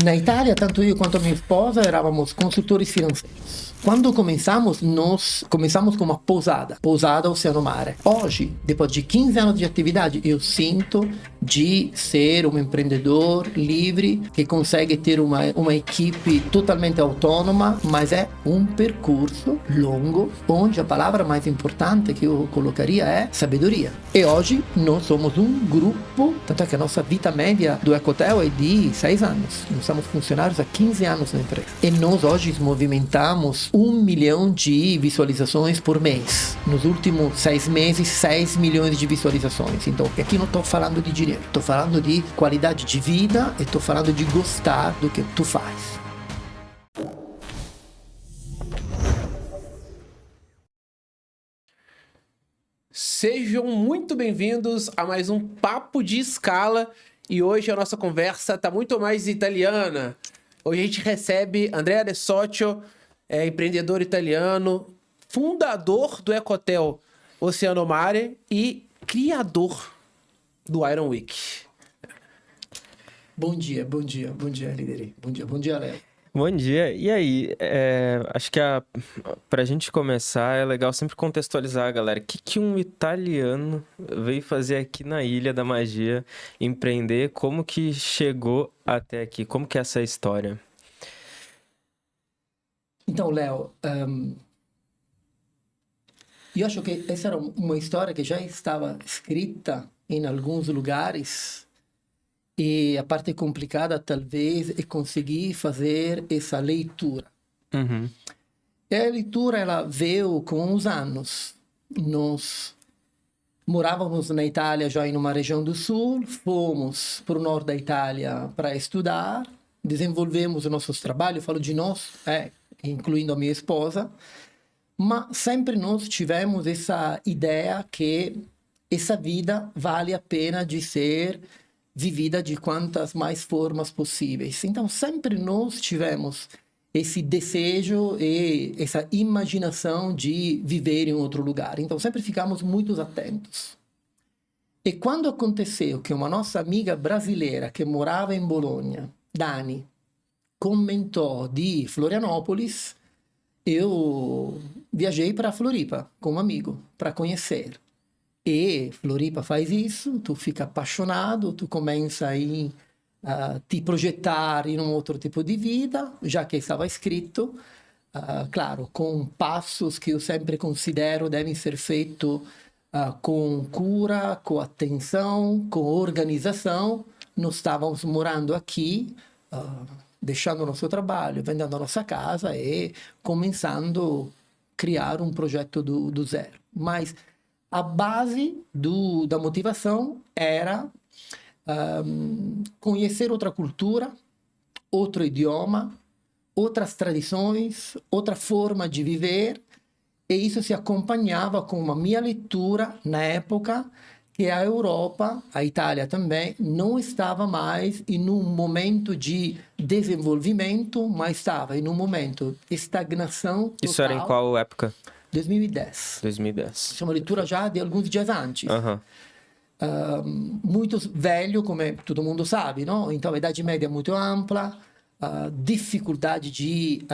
Na Itália, tanto io quanto minha esposa éramos consultores financeiros. Quando começamos, nós começamos com uma pousada Oceano Mare. Hoje, depois de 15 anos de atividade, eu sinto de ser um empreendedor livre que consegue ter uma equipe totalmente autônoma, mas é um percurso longo, onde a palavra mais importante que eu colocaria é sabedoria. E hoje nós somos um grupo, tanto é que a nossa vida média do Ecotel é de 6 anos. Nós somos funcionários há 15 anos na empresa. E nós hoje movimentamos 1 milhão de visualizações por mês. Nos últimos 6 meses, 6 milhões de visualizações. Então, aqui não estou falando de dinheiro, estou falando de qualidade de vida e estou falando de gostar do que tu faz. Sejam muito bem-vindos a mais um Papo de Escala e hoje a nossa conversa está muito mais italiana. Hoje a gente recebe Andrea De Soccio, empreendedor italiano, fundador do Ecotel Oceano Mare e criador do Iron Week. Bom dia, líder. Bom dia, Léo. Bom dia. E aí, acho que pra gente começar é legal sempre contextualizar, galera. O que um italiano veio fazer aqui na Ilha da Magia, empreender? Como que chegou até aqui? Como que é essa história? Então, Léo, eu acho que essa era uma história que já estava escrita em alguns lugares. E a parte complicada, talvez, é conseguir fazer essa leitura. Uhum. E a leitura, ela veio com os anos. Nós morávamos na Itália, já em uma região do sul, fomos para o norte da Itália para estudar, desenvolvemos os nossos trabalhos, falo de nós, incluindo a minha esposa, mas sempre nós tivemos essa ideia que essa vida vale a pena de ser vivida de quantas mais formas possíveis. Então, sempre nós tivemos esse desejo e essa imaginação de viver em outro lugar. Então, sempre ficamos muito atentos. E quando aconteceu que uma nossa amiga brasileira que morava em Bologna, Dani, comentou de Florianópolis, eu viajei para Floripa com um amigo para conhecer. E Floripa faz isso, tu fica apaixonado, tu começa a te projetar em um outro tipo de vida, já que estava escrito, claro, com passos que eu sempre considero devem ser feitos com cura, com atenção, com organização. Nós estávamos morando aqui, deixando o nosso trabalho, vendendo a nossa casa e começando a criar um projeto do zero. Mas a base da motivação era conhecer outra cultura, outro idioma, outras tradições, outra forma de viver, e isso se acompanhava com uma minha leitura na época que a Europa, a Itália também, não estava mais em um momento de desenvolvimento, mas estava em um momento de estagnação total. Isso era em qual época? 2010. 2010. Isso é uma leitura já de alguns dias antes. Uhum. Muito velho, como todo mundo sabe, não? Então, a Idade Média é muito ampla, dificuldade de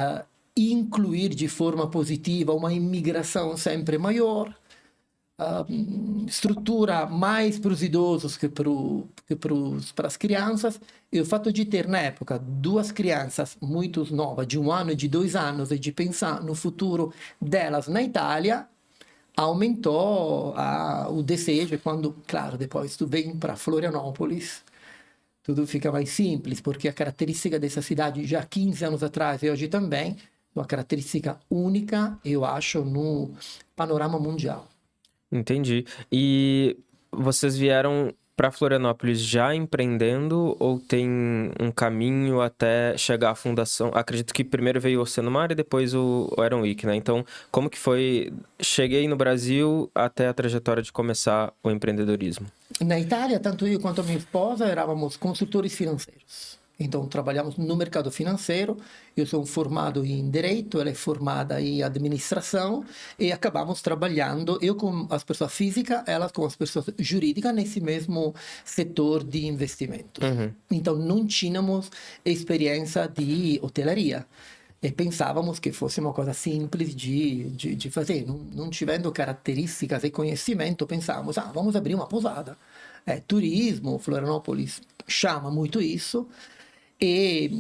incluir de forma positiva uma imigração sempre maior, estrutura mais para os idosos que para as crianças, e o fato de ter, na época, 2 crianças muito novas, de 1 ano e de 2 anos, e de pensar no futuro delas na Itália, aumentou o desejo. E quando, claro, depois tu vem para Florianópolis, tudo fica mais simples, porque a característica dessa cidade, já 15 anos atrás e hoje também, uma característica única, eu acho, no panorama mundial. Entendi. E vocês vieram para Florianópolis já empreendendo ou tem um caminho até chegar à fundação? Acredito que primeiro veio o Oceano Mare e depois o Iron Week, né? Então, como que foi? Cheguei no Brasil até a trajetória de começar o empreendedorismo. Na Itália, tanto eu quanto a minha esposa éramos consultores financeiros. Então, trabalhamos no mercado financeiro. Eu sou formado em Direito, ela é formada em Administração, e acabamos trabalhando, eu com as pessoas físicas, ela com as pessoas jurídicas, nesse mesmo setor de investimentos. Então, não tínhamos experiência de hotelaria. E pensávamos que fosse uma coisa simples de fazer. Não tivendo características e conhecimento, pensávamos, vamos abrir uma pousada. Turismo, Florianópolis chama muito isso. E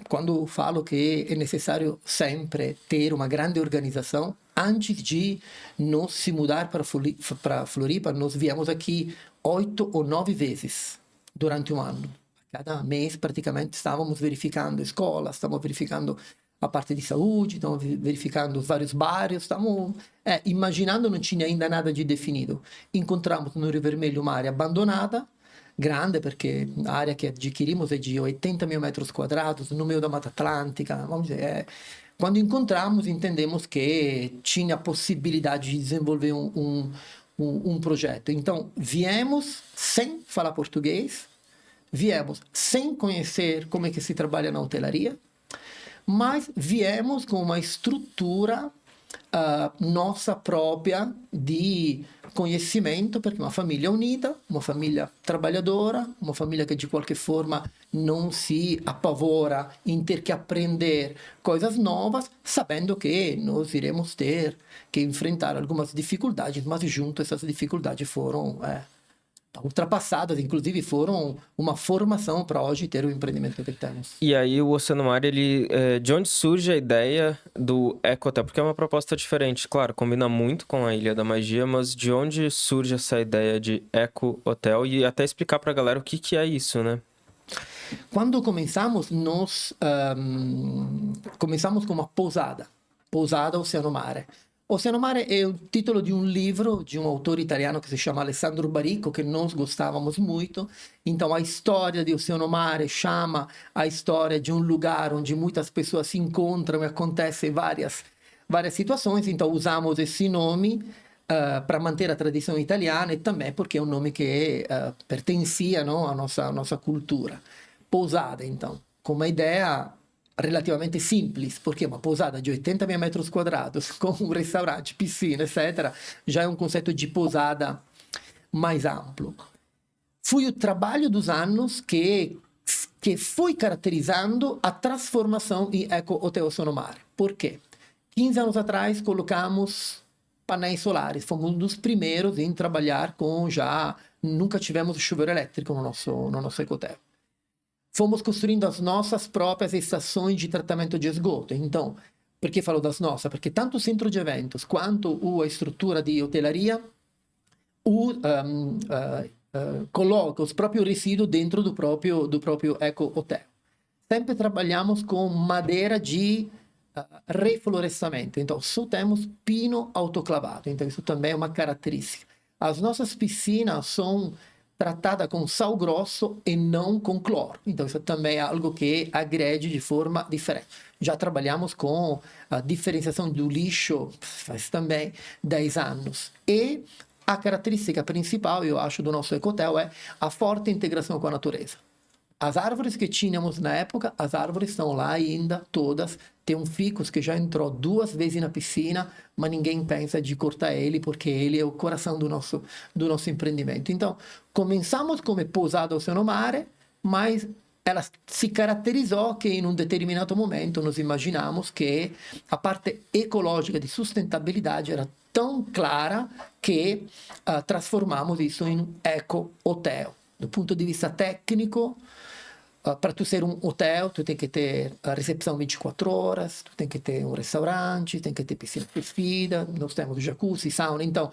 quando falo que é necessário sempre ter uma grande organização, antes de nós se mudar para Floripa, nós viemos aqui 8 ou 9 vezes durante um ano. Cada mês, praticamente, estávamos verificando escolas, estávamos verificando a parte de saúde, estávamos verificando vários bairros, estávamos imaginando, não tinha ainda nada de definido. Encontramos no Rio Vermelho uma área abandonada, grande, porque a área que adquirimos é de 80 mil metros quadrados, no meio da Mata Atlântica. Vamos dizer, quando encontramos, entendemos que tinha possibilidade de desenvolver um projeto. Então, viemos sem falar português, viemos sem conhecer como é que se trabalha na hotelaria, mas viemos com uma estrutura nossa própria de conhecimento, porque uma família unida, uma família trabalhadora, uma família que de qualquer forma não se apavora em ter que aprender coisas novas, sabendo que nós iremos ter que enfrentar algumas dificuldades, mas junto essas dificuldades foram ultrapassadas, inclusive foram uma formação para hoje ter o empreendimento que temos. E aí o Oceano Mar, de onde surge a ideia do Eco-Hotel? Porque é uma proposta diferente, claro, combina muito com a Ilha da Magia, mas de onde surge essa ideia de Eco-Hotel? E até explicar para a galera o que é isso, né? Quando começamos, nós começamos com uma pousada Oceano Mare. Oceano Mare é o título de um livro de um autor italiano que se chama Alessandro Baricco, que nós gostávamos muito. Então, a história de Oceano Mare chama a história de um lugar onde muitas pessoas se encontram e acontecem várias situações. Então, usamos esse nome para manter a tradição italiana e também porque é um nome que pertencia, não, à nossa cultura. Pousada, então, com uma ideia relativamente simples, porque uma pousada de 80 mil metros quadrados, com um restaurante, piscina, etc., já é um conceito de pousada mais amplo. Foi o trabalho dos anos que foi caracterizando a transformação em Eco-Hotel Oceano Mare. Por quê? 15 anos atrás, colocamos painéis solares. Fomos um dos primeiros em trabalhar com nunca tivemos chuveiro elétrico no nosso ecohotel. Fomos construindo as nossas próprias estações de tratamento de esgoto. Então, por que falo das nossas? Porque tanto o centro de eventos quanto a estrutura de hotelaria coloca os próprios resíduos dentro do próprio eco-hotel. Sempre trabalhamos com madeira de reflorestamento. Então, só temos pino autoclavado. Então, isso também é uma característica. As nossas piscinas são tratada com sal grosso e não com cloro. Então, isso também é algo que agrede de forma diferente. Já trabalhamos com a diferenciação do lixo faz também 10 anos. E a característica principal, eu acho, do nosso ecohotel é a forte integração com a natureza. As árvores que tínhamos na época, as árvores estão lá ainda, todas. Tem um ficus que já entrou 2 vezes na piscina, mas ninguém pensa de cortar ele, porque ele é o coração do nosso empreendimento. Então, começamos como pousada Oceano Mare, mas ela se caracterizou que em um determinado momento nós imaginamos que a parte ecológica de sustentabilidade era tão clara que transformamos isso em um eco-hotel. Do ponto de vista técnico, para tu ser um hotel, tu tem que ter a recepção 24 horas, tu tem que ter um restaurante, tem que ter piscina perfeita, nós temos jacuzzi, sauna. Então,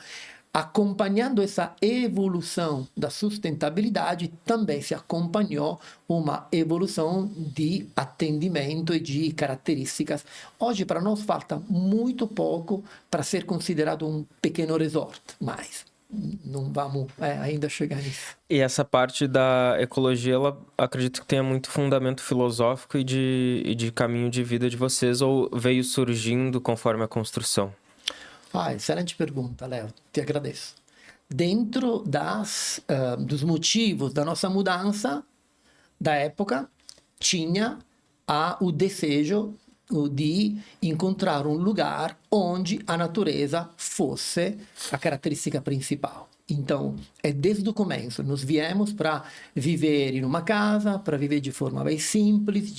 acompanhando essa evolução da sustentabilidade, também se acompanhou uma evolução de atendimento e de características. Hoje, para nós, falta muito pouco para ser considerado um pequeno resort, mas não vamos ainda chegar nisso. E essa parte da ecologia, ela acredito que tenha muito fundamento filosófico e de caminho de vida de vocês, ou veio surgindo conforme a construção? Excelente pergunta, Léo. Te agradeço. Dentro dos motivos da nossa mudança, da época tinha o desejo de encontrar um lugar onde a natureza fosse a característica principal. Então, é desde o começo, nós viemos para viver em uma casa, para viver de forma bem simples,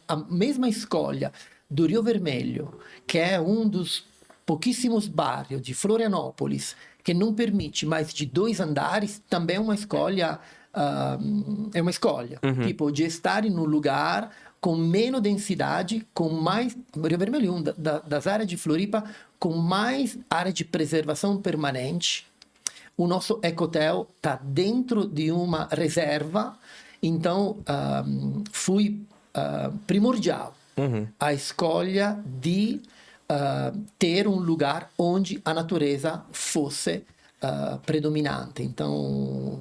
a mesma escolha do Rio Vermelho, que é um dos pouquíssimos bairros de Florianópolis, que não permite mais de 2 andares, também é uma escolha, tipo, de estar em um lugar com menos densidade, com mais... Rio Vermelho é uma das áreas de Floripa com mais área de preservação permanente. O nosso ecohotel está dentro de uma reserva, então foi primordial a escolha de ter um lugar onde a natureza fosse predominante. Então,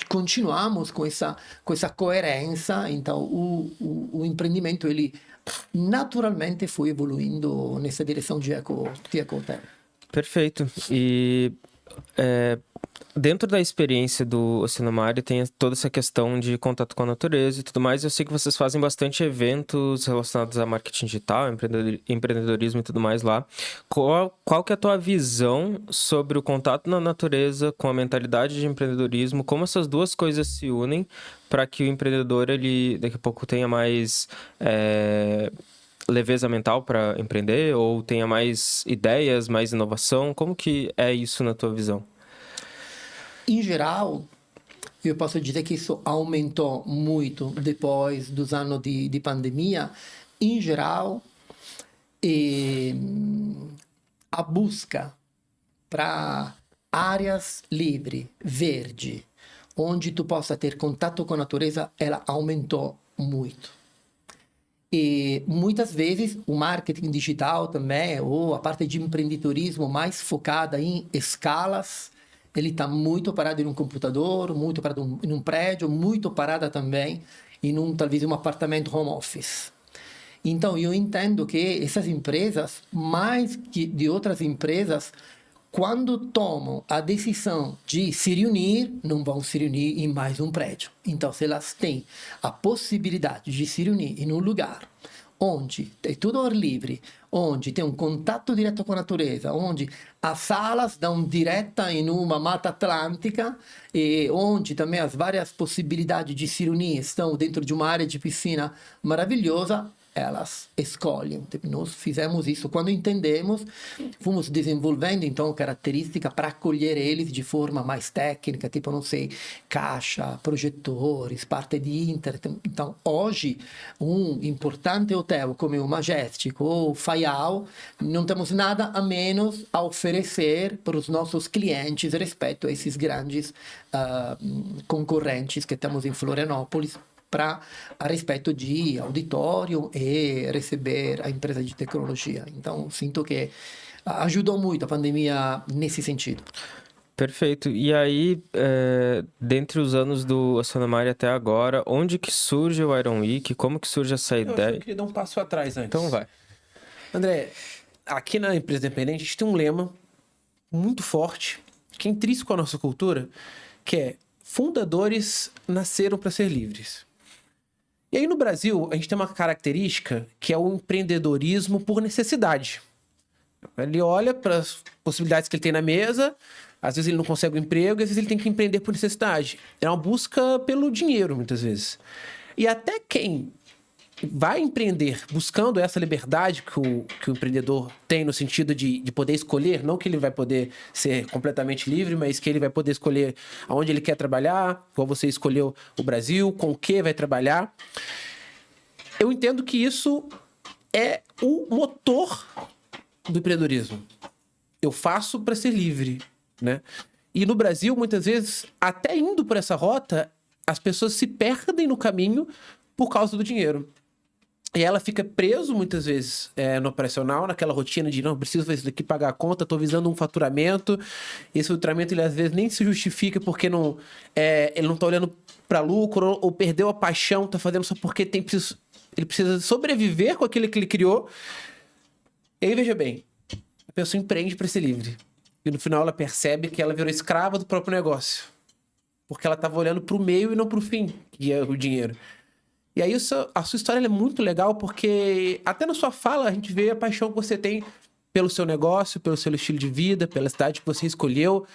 continuamos com essa coerência. Então, o empreendimento ele naturalmente foi evoluindo nessa direção de ecohotel. Perfeito. E dentro da experiência do Oceanomare tem toda essa questão de contato com a natureza e tudo mais. Eu sei que vocês fazem bastante eventos relacionados a marketing digital, empreendedorismo e tudo mais lá. Qual que é a tua visão sobre o contato na natureza com a mentalidade de empreendedorismo? Como essas duas coisas se unem para que o empreendedor ele daqui a pouco tenha mais leveza mental para empreender ou tenha mais ideias, mais inovação? Como que é isso na tua visão? Em geral, eu posso dizer que isso aumentou muito depois dos anos de pandemia. Em geral, a busca para áreas livres, verde, onde tu possa ter contato com a natureza, ela aumentou muito. E muitas vezes o marketing digital também, ou a parte de empreendedorismo mais focada em escalas, ele está muito parado em um computador, muito parado em um prédio, muito parada também em talvez um apartamento home office. Então, eu entendo que essas empresas, mais que de outras empresas, quando tomam a decisão de se reunir, não vão se reunir em mais um prédio. Então, se elas têm a possibilidade de se reunir em um lugar onde é tudo ao ar livre, onde tem um contato direto com a natureza, onde as salas dão direta em uma mata atlântica e onde também as várias possibilidades de se reunir estão dentro de uma área de piscina maravilhosa, elas escolhem. Nós fizemos isso quando entendemos, fomos desenvolvendo então características para acolher eles de forma mais técnica, tipo, não sei, caixa, projetores, parte de internet. Então, hoje, um importante hotel como o Majestic ou o Faial, não temos nada a menos a oferecer para os nossos clientes respeito a esses grandes concorrentes que temos em Florianópolis, a respeito de auditório e receber a empresa de tecnologia. Então, sinto que ajudou muito a pandemia nesse sentido. Perfeito. E aí, dentre os anos do Oceanomare até agora, onde que surge o Iron Week? Como que surge essa ideia? Eu queria dar um passo atrás antes. Então vai. André, aqui na Empresa Independente, a gente tem um lema muito forte, que é intrínseco à nossa cultura, que é: fundadores nasceram para ser livres. E aí no Brasil, a gente tem uma característica que é o empreendedorismo por necessidade. Ele olha para as possibilidades que ele tem na mesa, às vezes ele não consegue um emprego, às vezes ele tem que empreender por necessidade. É uma busca pelo dinheiro, muitas vezes. E até quem vai empreender buscando essa liberdade que o empreendedor tem no sentido de poder escolher, não que ele vai poder ser completamente livre, mas que ele vai poder escolher aonde ele quer trabalhar, igual você escolheu o Brasil, com o que vai trabalhar. Eu entendo que isso é o motor do empreendedorismo. Eu faço para ser livre, né? E no Brasil, muitas vezes, até indo por essa rota, as pessoas se perdem no caminho por causa do dinheiro. E ela fica preso, muitas vezes, no operacional, naquela rotina de não, preciso fazer isso daqui, pagar a conta, estou visando um faturamento. Esse faturamento, ele às vezes nem se justifica porque ele não está olhando para lucro ou perdeu a paixão, está fazendo só porque ele precisa sobreviver com aquilo que ele criou. E aí, veja bem, a pessoa empreende para ser livre. E no final ela percebe que ela virou escrava do próprio negócio. porque ela estava olhando para o meio e não para o fim, que é o dinheiro. E aí a sua história ela é muito legal, porque até na sua fala a gente vê a paixão que você tem pelo seu negócio, pelo seu estilo de vida, pela cidade que você escolheu.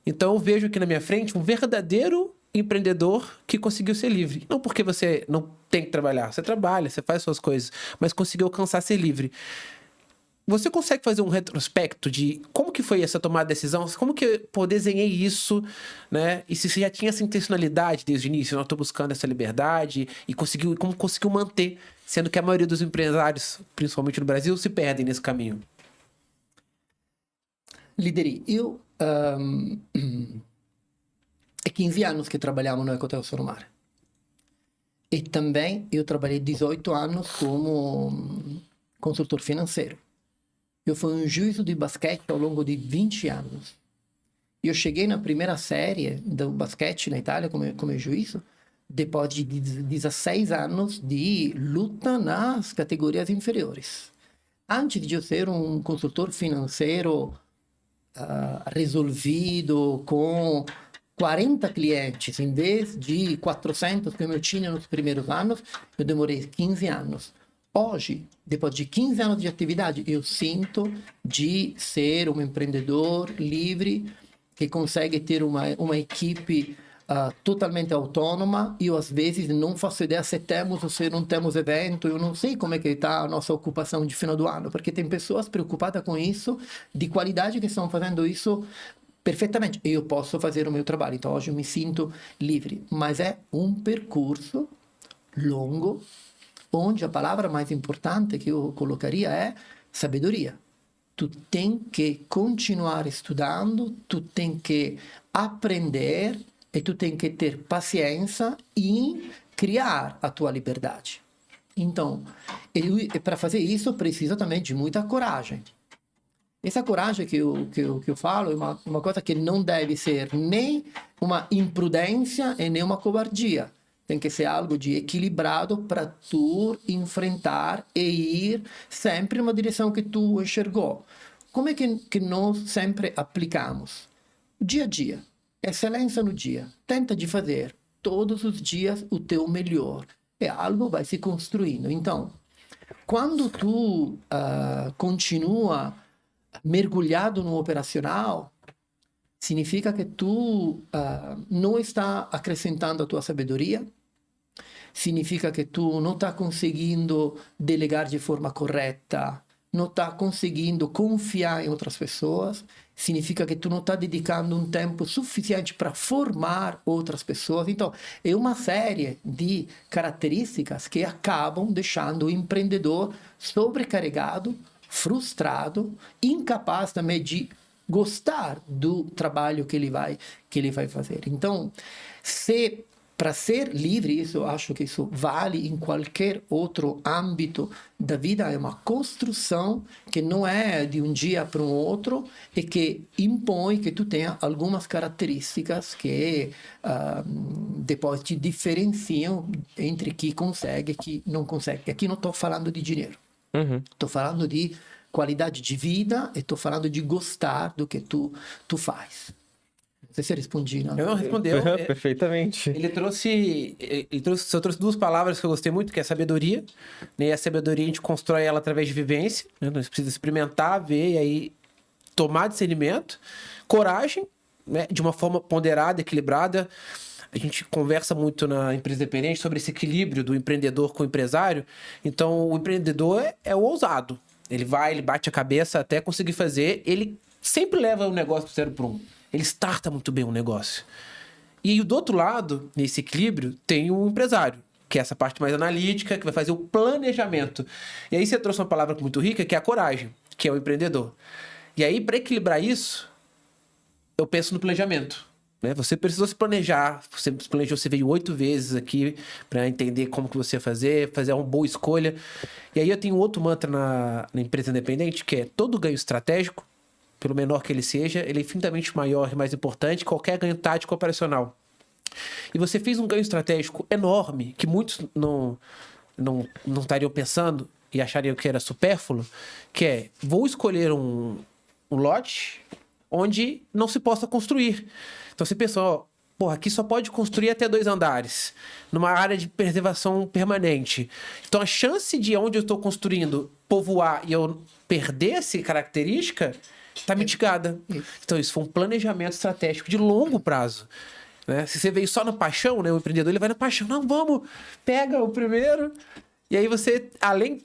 Então eu vejo aqui na minha frente um verdadeiro empreendedor que conseguiu ser livre. Não porque você não tem que trabalhar, você trabalha, você faz suas coisas, mas conseguiu alcançar ser livre. Você consegue fazer um retrospecto de como que foi essa tomada de decisão? Como que eu desenhei isso, né? E se você já tinha essa intencionalidade desde o início, eu estou buscando essa liberdade e como conseguiu manter, sendo que a maioria dos empresários, principalmente no Brasil, se perdem nesse caminho. Lideri, io è 15 anni che trabalhamos no Ecotel Sonomare. E também eu trabalhei 18 anos como consultor financeiro. Eu fui um juiz de basquete ao longo de 20 anos. Eu cheguei na primeira série do basquete na Itália como juiz depois de 16 anos de luta nas categorias inferiores. Antes de eu ser um consultor financeiro resolvido com 40 clientes em vez de 400 que eu tinha nos primeiros anos, eu demorei 15 anos. Hoje, depois de 15 anos de atividade, eu sinto de ser um empreendedor livre que consegue ter uma equipe totalmente autônoma. Eu, às vezes, não faço ideia se temos ou se não temos evento. Eu não sei como é que está a nossa ocupação de final do ano, porque tem pessoas preocupadas com isso, de qualidade, que estão fazendo isso perfeitamente. Eu posso fazer o meu trabalho. Então, hoje eu me sinto livre. Mas é um percurso longo, onde a palavra mais importante que eu colocaria é sabedoria. Tu tem que continuar estudando, tu tem que aprender e tu tem que ter paciência em criar a tua liberdade. Então, para fazer isso, precisa também de muita coragem. Essa coragem que eu falo é uma coisa que não deve ser nem uma imprudência e nem uma covardia. Tem que ser algo de equilibrado para tu enfrentar e ir sempre numa direção que tu enxergou. Como é que nós sempre aplicamos? O dia a dia, excelência no dia. Tenta de fazer todos os dias o teu melhor. E algo vai se construindo. Então, quando tu continua mergulhado no operacional, significa que tu não está acrescentando a tua sabedoria, significa que tu não está conseguindo delegar de forma correta, não está conseguindo confiar em outras pessoas, significa que tu não está dedicando um tempo suficiente para formar outras pessoas. Então, é uma série de características que acabam deixando o empreendedor sobrecarregado, frustrado, incapaz também de gostar do trabalho que ele vai fazer. Então, para ser livre, isso, eu acho que isso vale em qualquer outro âmbito da vida, é uma construção que não é de um dia para o outro e que impõe que tu tenha algumas características que depois te diferenciam entre quem consegue e quem não consegue. Aqui não estou falando de dinheiro. Estou falando de qualidade de vida e estou falando de gostar do que tu faz. Não sei se eu respondi, não. Eu não respondeu. Perfeitamente. Ele trouxe duas palavras que eu gostei muito, que é sabedoria. Né? E a sabedoria a gente constrói ela através de vivência. Né? Nós precisamos experimentar, ver e aí tomar discernimento. Coragem, né? De uma forma ponderada, equilibrada. A gente conversa muito na empresa independente sobre esse equilíbrio do empreendedor com o empresário. Então, o empreendedor é o ousado. Ele bate a cabeça até conseguir fazer. Ele sempre leva o negócio do 0 para 1. Ele starta muito bem o negócio. E aí, do outro lado, nesse equilíbrio, tem o empresário, que é essa parte mais analítica, que vai fazer o planejamento. E aí você trouxe uma palavra muito rica, que é a coragem, que é o empreendedor. E aí, para equilibrar isso, eu penso no planejamento. Né? Você precisou se planejar, você se planejou, você veio 8 vezes aqui para entender como que você ia fazer uma boa escolha. E aí eu tenho outro mantra na empresa independente, que é todo ganho estratégico, pelo menor que ele seja, ele é infinitamente maior e mais importante que qualquer ganho tático operacional. E você fez um ganho estratégico enorme, que muitos não estariam pensando e achariam que era supérfluo, que é, vou escolher um lote onde não se possa construir. Então você pensa, porra, aqui só pode construir até 2 andares, numa área de preservação permanente. Então a chance de onde eu estou construindo povoar e eu perder essa característica está mitigada. Então isso foi um planejamento estratégico de longo prazo. Né? Se você veio só na paixão, né? O empreendedor ele vai na paixão, não, vamos, pega o primeiro. E aí você,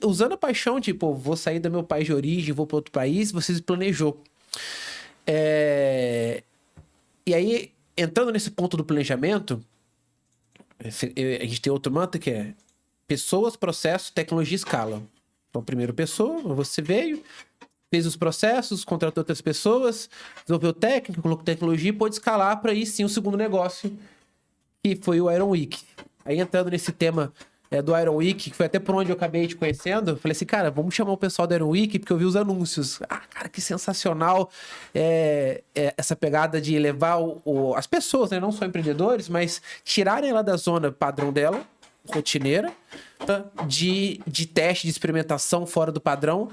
usando a paixão, tipo, vou sair do meu país de origem, vou para outro país, você planejou. E aí, entrando nesse ponto do planejamento, a gente tem outro mantra que é pessoas, processo, tecnologia, escala. Então, primeiro pessoa, você veio, fez os processos, contratou outras pessoas, desenvolveu técnica, colocou tecnologia e pôde escalar para aí sim o segundo negócio, que foi o Iron Week. Aí entrando nesse tema do Iron Week, que foi até por onde eu acabei te conhecendo, eu falei assim, cara, vamos chamar o pessoal do Iron Week, porque eu vi os anúncios. Ah, cara, que sensacional essa pegada de levar as pessoas, né, não só empreendedores, mas tirarem ela da zona padrão dela, rotineira, de teste, de experimentação fora do padrão,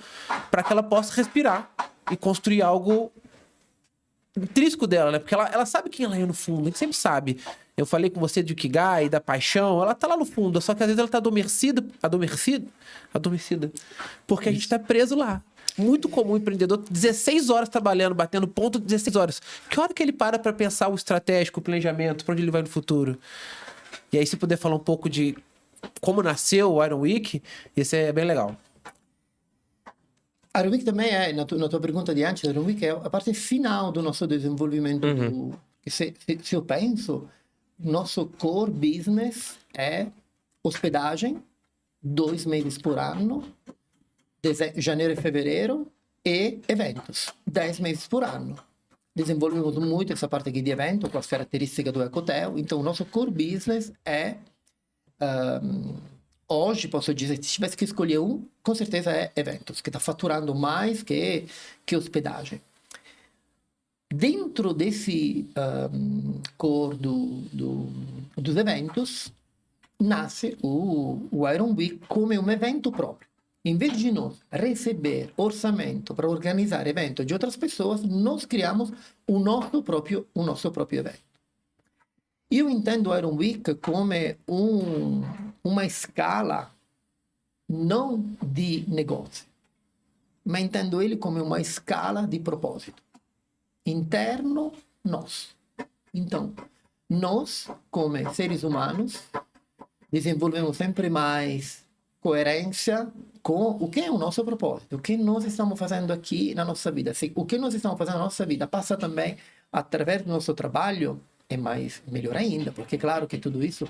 para que ela possa respirar e construir algo intrínseco dela, né? Porque ela sabe quem ela é no fundo, a gente sempre sabe. Eu falei com você de Ikigai, da paixão, ela tá lá no fundo, só que às vezes ela tá adormecida, porque a gente tá preso lá. Muito comum o empreendedor, 16 horas trabalhando, batendo ponto, 16 horas. Que hora que ele para pensar o estratégico, o planejamento, para onde ele vai no futuro? E aí, se puder falar um pouco de como nasceu o Iron Week, isso é bem legal. Iron Week também é, na tua pergunta de antes, Iron Week é a parte final do nosso desenvolvimento. Se eu penso, nosso core business é hospedagem, 2 meses por ano, janeiro e fevereiro, e eventos, 10 meses por ano. Desenvolvemos muito essa parte aqui de evento, com as caratteristiche do Ecotel. Então, o nosso core business é... hoje, posso dizer, se tivesse que escolher com certeza é eventos, que está faturando mais que hospedagem. Dentro desse core dos eventos, nasce o Iron Week come um evento próprio. Em vez de nós receber orçamento para organizar eventos de outras pessoas, nós criamos o nosso próprio evento. Eu entendo o Iron Week come uma escala não de negócio, mas entendo ele como uma escala de propósito. Interno, nós. Então, nós, como seres humanos, desenvolvemos sempre mais coerência com o que é o nosso propósito, o que nós estamos fazendo aqui na nossa vida. O que nós estamos fazendo na nossa vida passa também através do nosso trabalho, é melhor ainda, porque é claro que tudo isso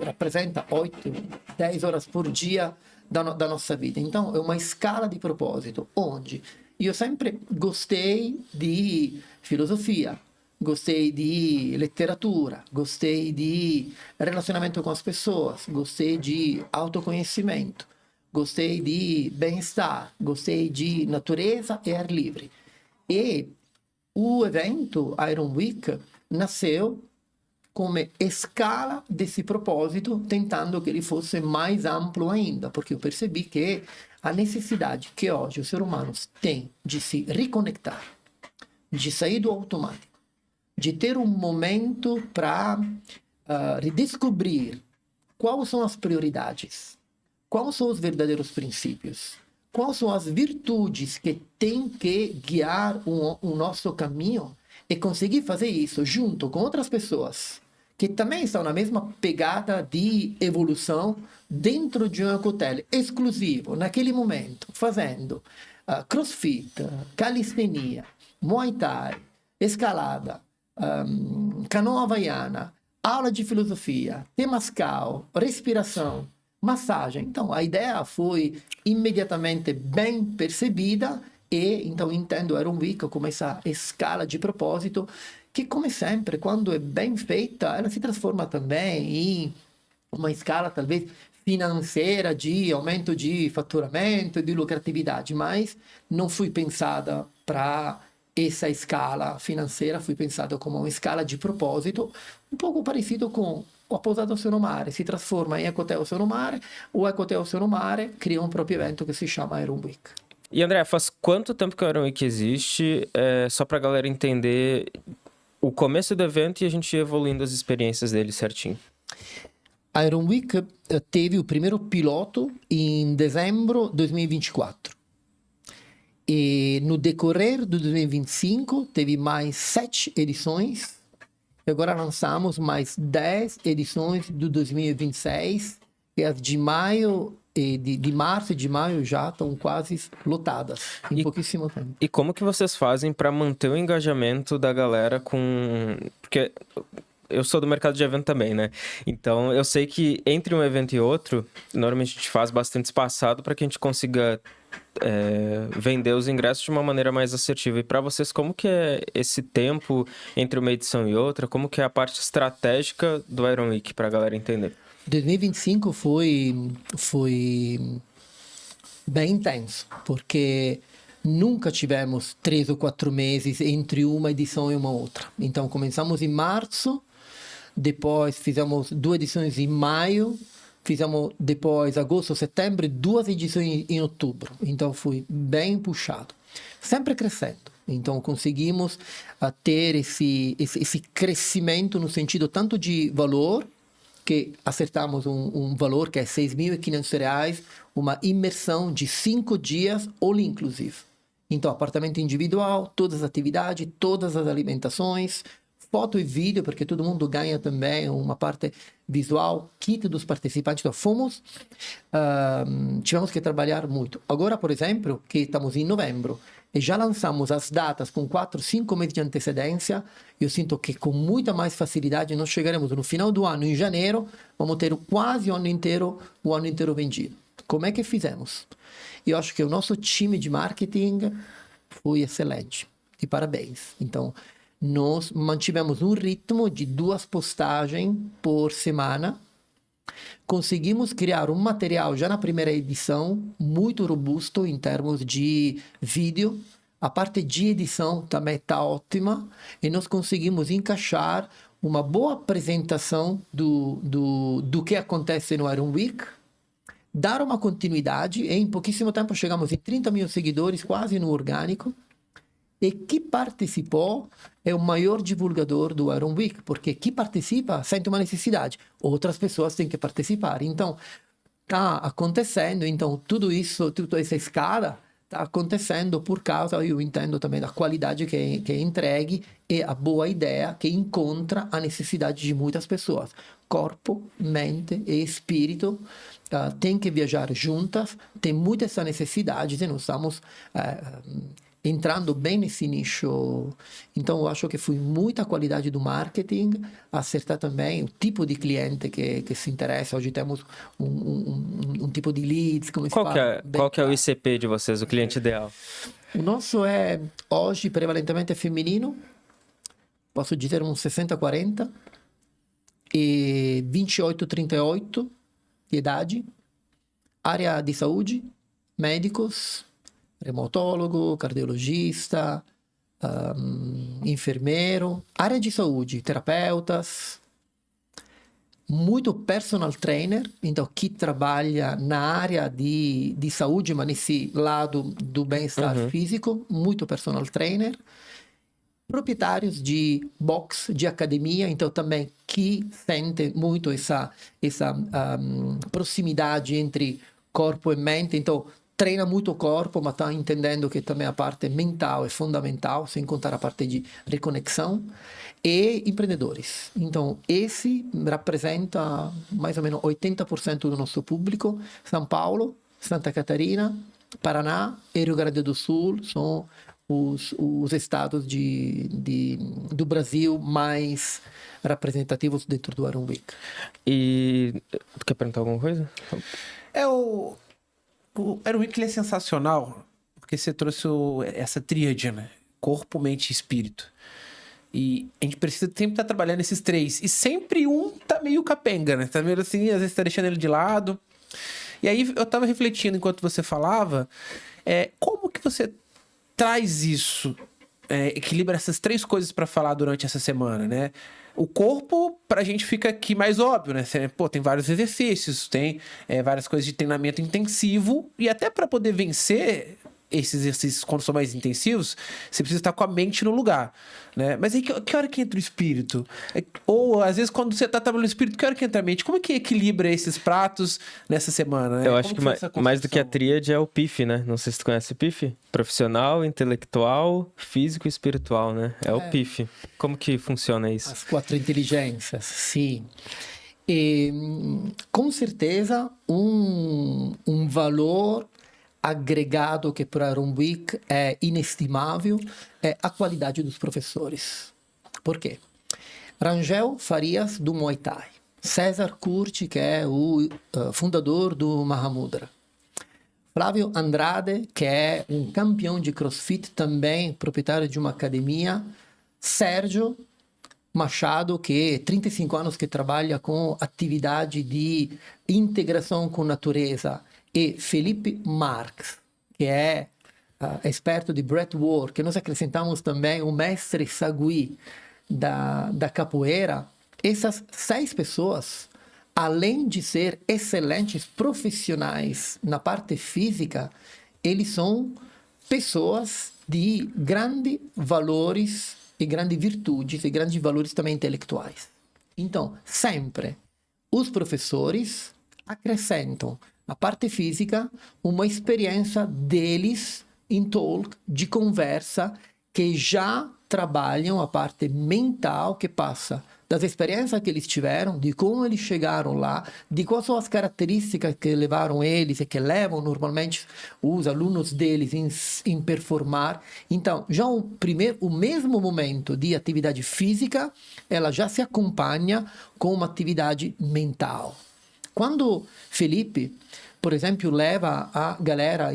representa 8, 10 horas por dia da nossa vida. Então, é uma escala de propósito, onde eu sempre gostei de filosofia, gostei de literatura, gostei de relacionamento com as pessoas, gostei de autoconhecimento, gostei de bem-estar, gostei de natureza e ar livre. E o evento Iron Week nasceu como escala desse propósito, tentando que ele fosse mais amplo ainda, porque eu percebi que a necessidade que hoje os seres humanos têm de se reconectar, de sair do automático, de ter um momento para redescobrir quais são as prioridades, quais são os verdadeiros princípios, quais são as virtudes que têm que guiar o nosso caminho, e conseguir fazer isso junto com outras pessoas que também estão na mesma pegada de evolução dentro de um ecotel exclusivo, naquele momento, fazendo crossfit, calistenia, muay thai, escalada, canoa havaiana, aula de filosofia, temascal, respiração, massagem. Então, a ideia foi imediatamente bem percebida e, então, entendo o Iron Week como essa escala de propósito que, como sempre, quando é bem feita, ela se transforma também em uma escala, talvez, financeira de aumento de faturamento, de lucratividade, mas não foi pensada para essa escala financeira, foi pensada como uma escala de propósito, um pouco parecido com o Pousato Sonomare, si trasforma em Ecotel Sonomare, o Ecotel Sonomare cria um próprio evento que se chama Iron Week. E André, faz quanto tempo que o Iron Week existe? Só pra galera entender o começo do evento e a gente ia evoluindo as experiências dele certinho. A Iron Week teve o primeiro piloto em dezembro de 2024. E no decorrer do 2025, teve mais 7 edições. E agora lançamos mais 10 edições do 2026. E as de maio, de março e de maio já estão quase lotadas, em pouquíssimo tempo. E como que vocês fazem para manter o engajamento da galera com... Porque eu sou do mercado de evento também, né? Então, eu sei que entre um evento e outro, normalmente a gente faz bastante espaçado para que a gente consiga vender os ingressos de uma maneira mais assertiva. E para vocês, como que é esse tempo entre uma edição e outra? Como que é a parte estratégica do Iron Week, para a galera entender? 2025 foi bem intenso, porque nunca tivemos 3 ou 4 meses entre uma edição e uma outra. Então, começamos em março, depois fizemos 2 edições em maio, fizemos depois agosto, setembro, 2 edições em outubro. Então, foi bem puxado. Sempre crescendo. Então, conseguimos ter esse crescimento no sentido tanto de valor, que acertamos um valor que é R$6.500, uma imersão de 5 dias, all inclusive. Então, apartamento individual, todas as atividades, todas as alimentações, foto e vídeo, porque todo mundo ganha também uma parte visual, kit dos participantes. Então, tivemos que trabalhar muito. Agora, por exemplo, que estamos em novembro, e já lançamos as datas com 4, 5 meses de antecedência, eu sinto que com muita mais facilidade nós chegaremos no final do ano, em janeiro, vamos ter quase o ano inteiro vendido. Como é que fizemos? Eu acho que o nosso time de marketing foi excelente. E parabéns. Então, nós mantivemos um ritmo de 2 postagens por semana. Conseguimos criar um material já na primeira edição muito robusto em termos de vídeo. A parte de edição também está ótima e nós conseguimos encaixar uma boa apresentação do que acontece no Iron Week, dar uma continuidade e em pouquíssimo tempo chegamos em 30 mil seguidores, quase no orgânico. E quem participou é o maior divulgador do Iron Week, porque quem participa sente uma necessidade, outras pessoas têm que participar. Então, está acontecendo, então tudo isso, toda essa escala está acontecendo por causa, eu entendo também, da qualidade que é entregue e a boa ideia que encontra a necessidade de muitas pessoas. Corpo, mente e espírito têm que viajar juntas, tem muita essa necessidade e nós estamos entrando bem nesse nicho. Então, eu acho que foi muita qualidade do marketing, acertar também o tipo de cliente que se interessa. Hoje temos um tipo de leads, como se fala. Qual que é o ICP de vocês, o cliente ideal? O nosso é, hoje, prevalentemente feminino. Posso dizer uns 60-40. E 28-38 de idade. Área de saúde, médicos, reumatólogo, cardiologista, enfermeiro, área de saúde, terapeutas, muito personal trainer, então que trabalha na área de saúde, mas nesse lado do bem-estar físico, muito personal trainer, proprietários de box, de academia, então também que sente muito essa proximidade entre corpo e mente, então treina muito o corpo, mas está entendendo que também a parte mental é fundamental, sem contar a parte de reconexão, e empreendedores. Então, esse representa mais ou menos 80% do nosso público. São Paulo, Santa Catarina, Paraná e Rio Grande do Sul são os estados do Brasil mais representativos dentro do Iron Week. E tu quer perguntar alguma coisa? O Iron Week, ele é sensacional porque você trouxe essa tríade, né? Corpo, mente e espírito. E a gente precisa sempre estar trabalhando esses 3. E sempre um tá meio capenga, né? Tá meio assim, às vezes tá deixando ele de lado. E aí eu tava refletindo enquanto você falava, como que você traz isso, equilibra essas 3 coisas para falar durante essa semana, né? O corpo, pra gente fica aqui mais óbvio, né? Tem vários exercícios, tem várias coisas de treinamento intensivo, e até para poder vencer, esses exercícios, quando são mais intensivos, você precisa estar com a mente no lugar, né? Mas aí, que hora que entra o espírito? Ou, às vezes, quando você está trabalhando no espírito, que hora que entra a mente? Como é que equilibra esses pratos nessa semana, né? Eu acho que mais do que a tríade é o PIF, né? Não sei se tu conhece o PIF. Profissional, intelectual, físico e espiritual, né? É o PIF. Como que funciona isso? As 4 inteligências, sim. E, com certeza, um valor agregado que para Iron Week é inestimável é a qualidade dos professores. Por quê? Rangel Farias, do Muay Thai. César Curti, que é o fundador do Mahamudra. Flávio Andrade, que é um campeão de CrossFit, também proprietário de uma academia. Sérgio Machado, que 35 anos que trabalha com atividade de integração com natureza. E Felipe Marx, que é experto de breathwork, que nós acrescentamos também o mestre Sagui da capoeira. Essas 6 pessoas, além de ser excelentes profissionais na parte física, eles são pessoas de grandes valores e grandes virtudes e grandes valores também intelectuais. Então, sempre os professores acrescentam a parte física, uma experiência deles em talk, de conversa, que já trabalham a parte mental que passa das experiências que eles tiveram, de como eles chegaram lá, de quais são as características que levaram eles e que levam normalmente os alunos deles em performar. Então, já o mesmo momento de atividade física, ela já se acompanha com uma atividade mental. Quando Felipe, por exemplo, leva a galera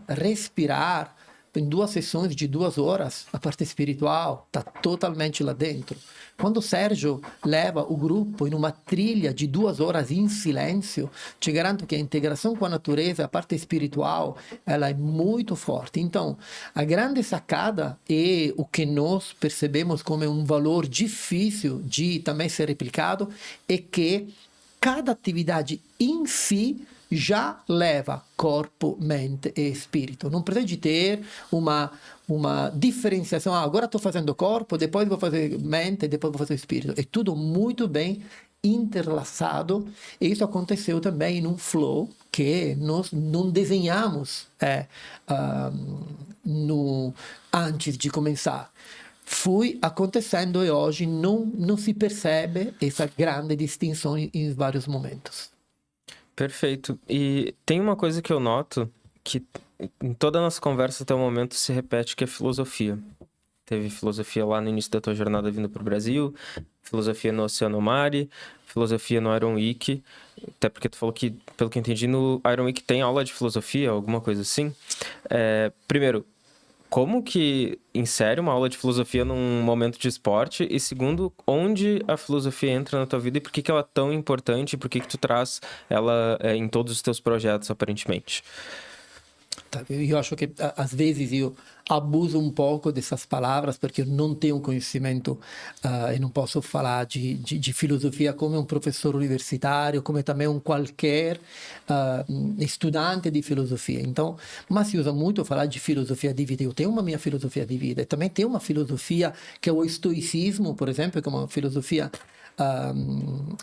a respirar em 2 sessões de 2 horas, a parte espiritual está totalmente lá dentro. Quando o Sérgio leva o grupo em uma trilha de 2 horas em silêncio, te garanto que a integração com a natureza, a parte espiritual, ela é muito forte. Então, a grande sacada e o que nós percebemos como um valor difícil de também ser replicado é que cada atividade em si já leva corpo, mente e espírito. Não precisa de ter uma diferenciação. Agora estou fazendo corpo, depois vou fazer mente, depois vou fazer espírito. É tudo muito bem interlaçado. E isso aconteceu também num flow que nós não desenhamos antes de começar. Foi acontecendo e hoje não se percebe essa grande distinção em vários momentos. Perfeito. E tem uma coisa que eu noto que em toda a nossa conversa até o momento se repete, que é filosofia. Teve filosofia lá no início da tua jornada vindo para o Brasil, filosofia no Oceano Mare, filosofia no Iron Week, até porque tu falou que, pelo que eu entendi, no Iron Week tem aula de filosofia, alguma coisa assim. Primeiro, como que insere uma aula de filosofia num momento de esporte? E segundo, onde a filosofia entra na tua vida e por que ela é tão importante? E por que tu traz ela em todos os teus projetos, aparentemente? Eu acho que às vezes eu abuso um pouco dessas palavras porque eu não tenho conhecimento e não posso falar de filosofia como um professor universitário, como também um qualquer estudante de filosofia. Então, mas se usa muito falar de filosofia de vida. Eu tenho uma minha filosofia de vida. E também tem uma filosofia que é o estoicismo, por exemplo, que é uma filosofia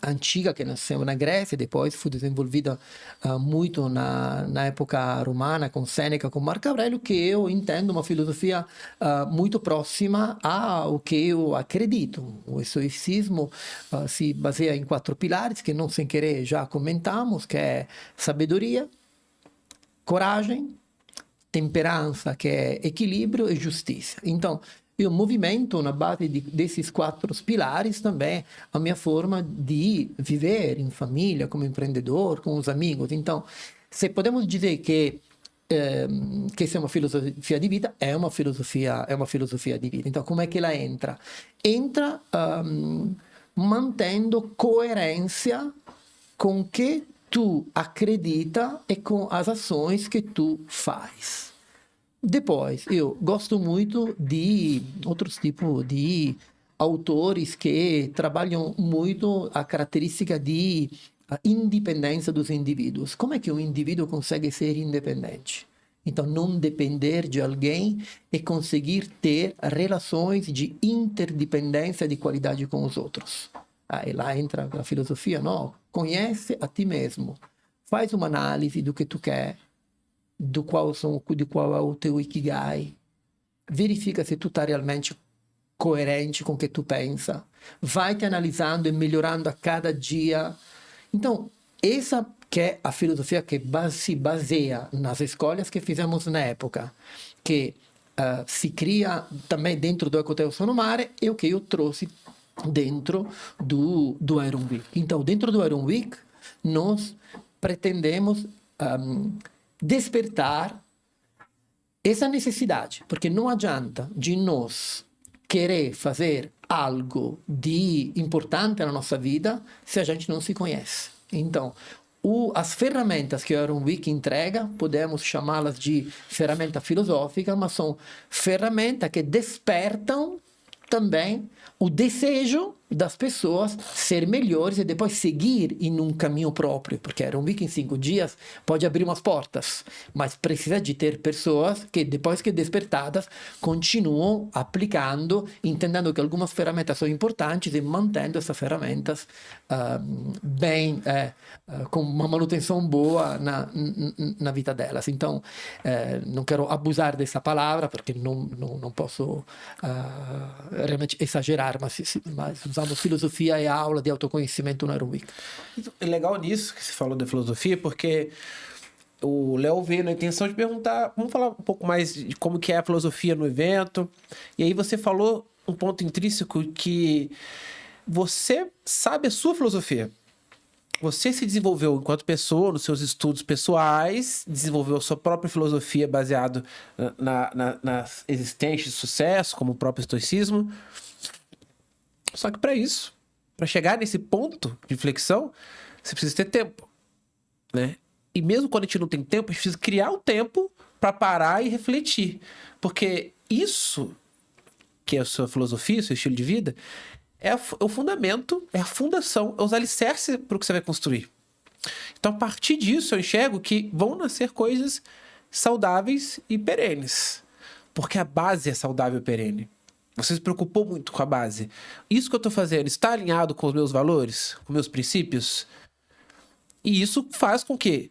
antiga que nasceu na Grécia, depois foi desenvolvida muito na época romana com Sêneca, com Marco Aurélio, que eu entendo uma filosofia muito próxima ao que eu acredito. O estoicismo se baseia em 4 pilares que não sem querer já comentamos, que é sabedoria, coragem, temperança, que é equilíbrio, e justiça. Então, eu movimento na base desses 4 pilares também a minha forma de viver em família, como empreendedor, com os amigos. Então, se podemos dizer que essa é uma filosofia de vida, é uma filosofia de vida. Então, como é que ela entra? Entra mantendo coerência com o que tu acredita e com as ações que tu faz. Depois, eu gosto muito de outros tipos de autores que trabalham muito a característica de independência dos indivíduos. Como é que o indivíduo consegue ser independente? Então, não depender de alguém e conseguir ter relações de interdependência de qualidade com os outros. E lá entra a filosofia, não? Conhece a ti mesmo, faz uma análise do que tu quer, de qual é o teu ikigai, verifica se tu está realmente coerente com o que tu pensa, vai te analisando e melhorando a cada dia. Então, essa que é a filosofia que se baseia nas escolhas que fizemos na época, que se cria também dentro do Ecohotel Sono Mare, e o que eu trouxe dentro do Iron Week. Então, dentro do Iron Week, nós pretendemos despertar essa necessidade, porque não adianta de nós querer fazer algo de importante na nossa vida se a gente não se conhece. Então, as ferramentas que o Iron Week entrega, podemos chamá-las de ferramenta filosófica, mas são ferramentas que despertam também o desejo das pessoas ser melhores e depois seguir em um caminho próprio, porque Iron Week em 5 dias pode abrir umas portas, mas precisa de ter pessoas que depois que despertadas continuam aplicando, entendendo que algumas ferramentas são importantes e mantendo essas ferramentas com uma manutenção boa na vida delas. Então, não quero abusar dessa palavra, porque não posso realmente exagerar, mas usamos filosofia e aula de autoconhecimento no Iron Week. É legal nisso que você falou da filosofia, porque o Léo veio na intenção de perguntar, vamos falar um pouco mais de como que é a filosofia no evento, e aí você falou um ponto intrínseco que você sabe a sua filosofia. Você se desenvolveu enquanto pessoa, nos seus estudos pessoais, desenvolveu a sua própria filosofia baseado nas existências de sucesso, como o próprio estoicismo. Só que para isso, para chegar nesse ponto de inflexão, você precisa ter tempo, né? E mesmo quando a gente não tem tempo, a gente precisa criar o tempo para parar e refletir. Porque isso, que é a sua filosofia, o seu estilo de vida, é o fundamento, é a fundação, é os alicerces para o que você vai construir. Então, a partir disso, eu enxergo que vão nascer coisas saudáveis e perenes. Porque a base é saudável e perene. Você se preocupou muito com a base. Isso que eu estou fazendo está alinhado com os meus valores, com meus princípios? E isso faz com que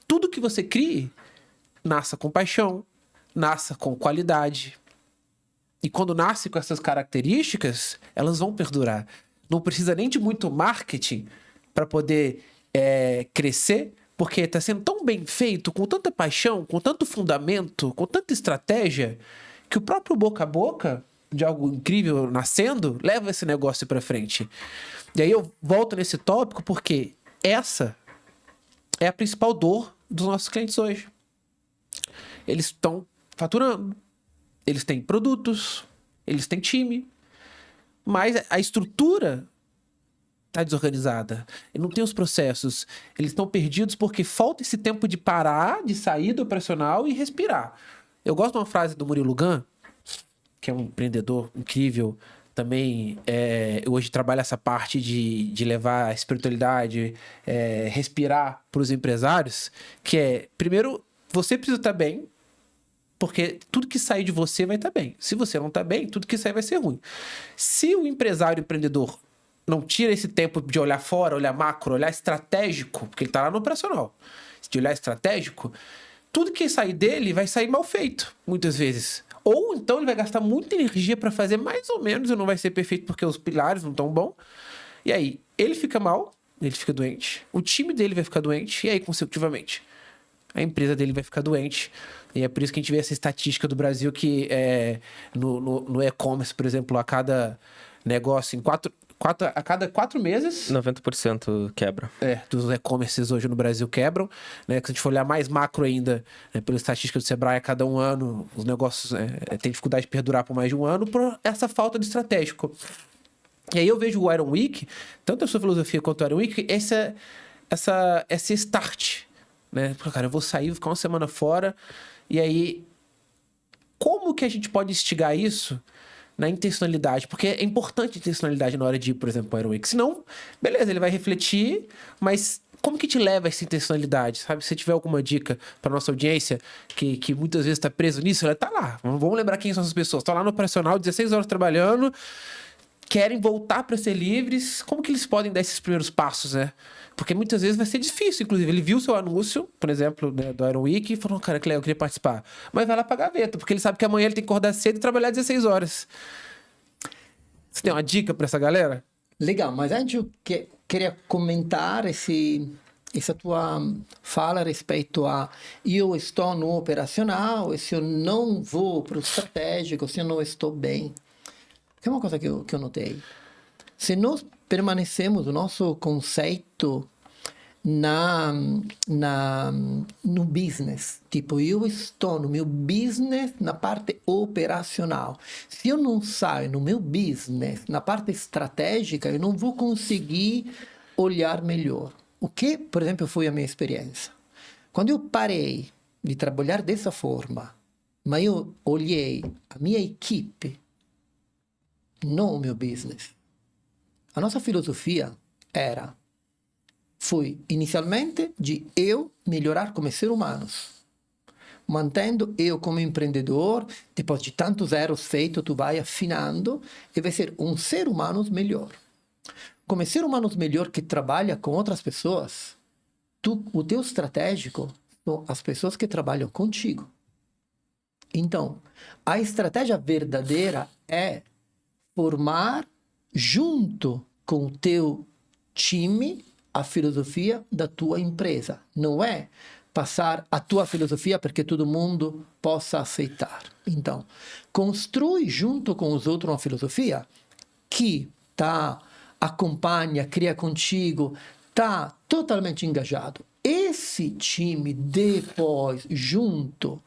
tudo que você crie nasça com paixão, nasça com qualidade. E quando nasce com essas características, elas vão perdurar. Não precisa nem de muito marketing para poder crescer, porque está sendo tão bem feito, com tanta paixão, com tanto fundamento, com tanta estratégia, que o próprio boca a boca de algo incrível nascendo leva esse negócio para frente. E aí eu volto nesse tópico porque essa é a principal dor dos nossos clientes hoje. Eles estão faturando, eles têm produtos, eles têm time, mas a estrutura está desorganizada. Não tem os processos. Eles estão perdidos porque falta esse tempo de parar, de sair do operacional e respirar. Eu gosto de uma frase do Murilo Gun, que é um empreendedor incrível, também hoje trabalha essa parte de levar a espiritualidade, respirar para os empresários, que é, primeiro, você precisa estar bem, porque tudo que sair de você vai estar bem. Se você não está bem, tudo que sair vai ser ruim. Se o empresário, o empreendedor, não tira esse tempo de olhar fora, olhar macro, olhar estratégico, porque ele está lá no operacional, de olhar estratégico, tudo que sair dele vai sair mal feito, muitas vezes. Ou então ele vai gastar muita energia para fazer mais ou menos e não vai ser perfeito porque os pilares não estão bons. E aí, ele fica mal, ele fica doente, o time dele vai ficar doente, e aí, consecutivamente, a empresa dele vai ficar doente. E é por isso que a gente vê essa estatística do Brasil que no e-commerce, por exemplo, a cada negócio, a cada 4 meses... 90% quebra. Dos e-commerces hoje no Brasil quebram, né? Se a gente for olhar mais macro ainda, né, pela estatística do Sebrae, a cada 1 ano, os negócios têm dificuldade de perdurar por mais de 1 ano por essa falta de estratégico. E aí eu vejo o Iron Week, tanto a sua filosofia quanto o Iron Week, esse start, né? Porque, cara, eu vou sair, vou ficar uma semana fora, e aí, como que a gente pode instigar isso na intencionalidade? Porque é importante a intencionalidade na hora de ir, por exemplo, para o Iron Week. Senão, beleza, ele vai refletir, mas como que te leva essa intencionalidade, sabe? Se tiver alguma dica para nossa audiência que muitas vezes está preso nisso, ela tá lá. Vamos lembrar quem são essas pessoas. Estão lá no operacional, 16 horas trabalhando, querem voltar para ser livres. Como que eles podem dar esses primeiros passos, né? Porque muitas vezes vai ser difícil. Inclusive, ele viu o seu anúncio, por exemplo, né, do Iron Week, e falou, cara, que legal, eu queria participar. Mas vai lá pra gaveta, porque ele sabe que amanhã ele tem que acordar cedo e trabalhar 16 horas. Você tem uma dica para essa galera? Legal, mas antes eu queria comentar essa tua fala a respeito a eu estou no operacional e se eu não vou para o estratégico, se eu não estou bem. Que é uma coisa que eu notei. Se nós permanecemos o nosso conceito no business, tipo, eu estou no meu business na parte operacional. Se eu não saio no meu business, na parte estratégica, eu não vou conseguir olhar melhor. O que, por exemplo, foi a minha experiência? Quando eu parei de trabalhar dessa forma, mas eu olhei a minha equipe, não o meu business. A nossa filosofia foi inicialmente de eu melhorar como ser humano, mantendo eu como empreendedor, depois de tantos zeros feitos, tu vai afinando e vai ser um ser humano melhor. Como ser humano melhor que trabalha com outras pessoas, o teu estratégico são as pessoas que trabalham contigo. Então, a estratégia verdadeira é formar junto com o teu time a filosofia da tua empresa. Não é passar a tua filosofia porque todo mundo possa aceitar. Então, construi junto com os outros uma filosofia que acompanha, cria contigo, está totalmente engajado. Esse time depois, junto,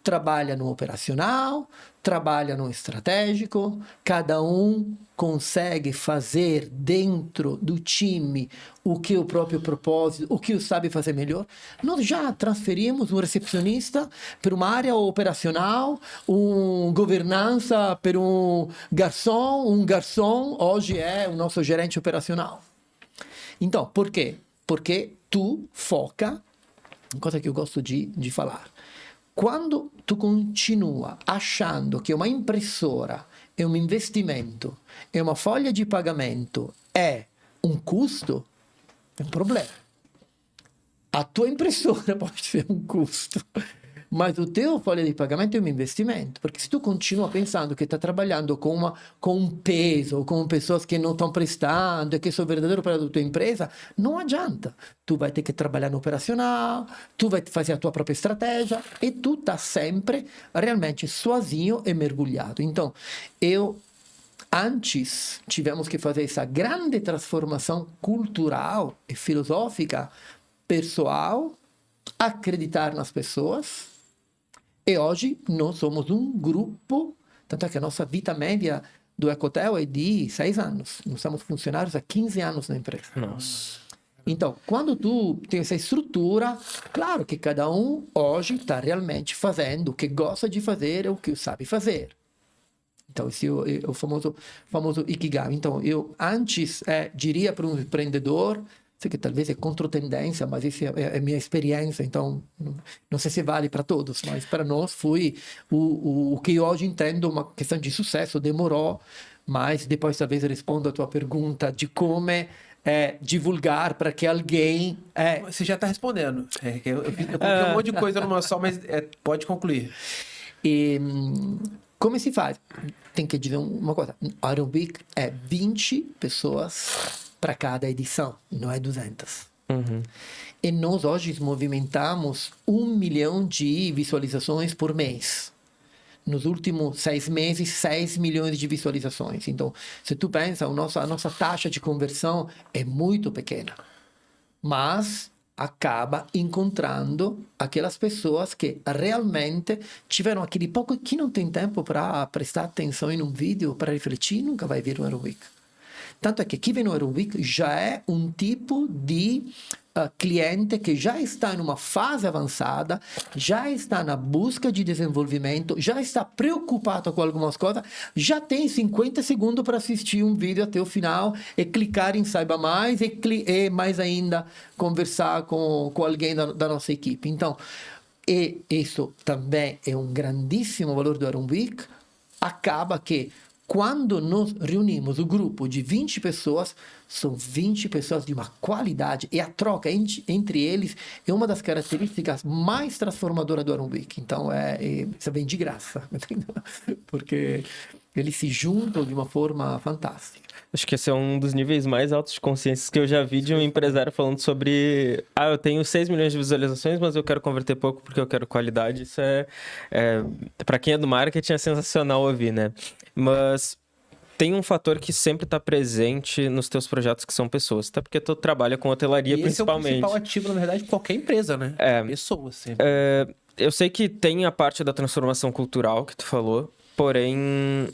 trabalha no operacional, trabalha no estratégico, cada um consegue fazer dentro do time o que o próprio propósito, o que sabe fazer melhor. Nós já transferimos um recepcionista para uma área operacional, governança para um garçom hoje é o nosso gerente operacional. Então, por quê? Porque tu foca, uma coisa que eu gosto de falar, quando tu continua achando que uma impressora é um investimento, é uma folha de pagamento, é um custo, é um problema. A tua impressora pode ser um custo, mas o teu folha de pagamento é um investimento. Porque se tu continua pensando que está trabalhando com um peso, ou com pessoas que não estão prestando, e que isso é verdadeiro para a tua empresa, não adianta. Tu vai ter que trabalhar no operacional, tu vai fazer a tua própria estratégia, e tu está sempre realmente sozinho e mergulhado. Então, antes tivemos que fazer essa grande transformação cultural e filosófica, pessoal, acreditar nas pessoas. E hoje nós somos um grupo, tanto é que a nossa vida média do Ecotel é de 6 anos. Nós somos funcionários há 15 anos na empresa. Nossa. Então, quando tu tem essa estrutura, claro que cada um hoje está realmente fazendo o que gosta de fazer, o que sabe fazer. Então, esse é o famoso Ikigai. Então, eu antes diria para um empreendedor, sei que talvez é contra tendência, mas essa é a minha experiência, então não sei se vale para todos, mas para nós foi o que eu hoje entendo uma questão de sucesso, demorou, mas depois talvez eu respondo a tua pergunta de como divulgar para que alguém... Você já está respondendo. Eu coloquei um monte de coisa numa só, mas pode concluir. Como se faz? Tem que dizer uma coisa. Iron Week é 20 pessoas para cada edição, não é 200. Uhum. E nós hoje movimentamos 1 milhão de visualizações por mês. Nos últimos 6 meses, 6 milhões de visualizações. Então, se tu pensa, a nossa taxa de conversão é muito pequena. Mas acaba encontrando aquelas pessoas que realmente tiveram aquele pouco que não tem tempo para prestar atenção em um vídeo, para refletir, nunca vai vir o Iron Week. Tanto é que aqui vem no Iron Week já é um tipo de cliente que já está em uma fase avançada, já está na busca de desenvolvimento, já está preocupado com algumas coisas, já tem 50 segundos para assistir um vídeo até o final e clicar em Saiba Mais e mais ainda conversar com alguém da nossa equipe. Então, e isso também é um grandíssimo valor do Iron Week. Acaba que quando nos reunimos o grupo de 20 pessoas, são 20 pessoas de uma qualidade, e a troca entre eles é uma das características mais transformadoras do Iron Week. Então, isso vem de graça, porque eles se juntam de uma forma fantástica. Acho que esse é um dos níveis mais altos de consciência que eu já vi de um empresário falando sobre... eu tenho 6 milhões de visualizações, mas eu quero converter pouco porque eu quero qualidade. Isso para quem é do marketing, é sensacional ouvir, né? Mas tem um fator que sempre está presente nos teus projetos, que são pessoas. Até porque tu trabalha com hotelaria, principalmente. Esse é o principal ativo, na verdade, de qualquer empresa, né? Pessoas, sempre. Eu sei que tem a parte da transformação cultural que tu falou, porém...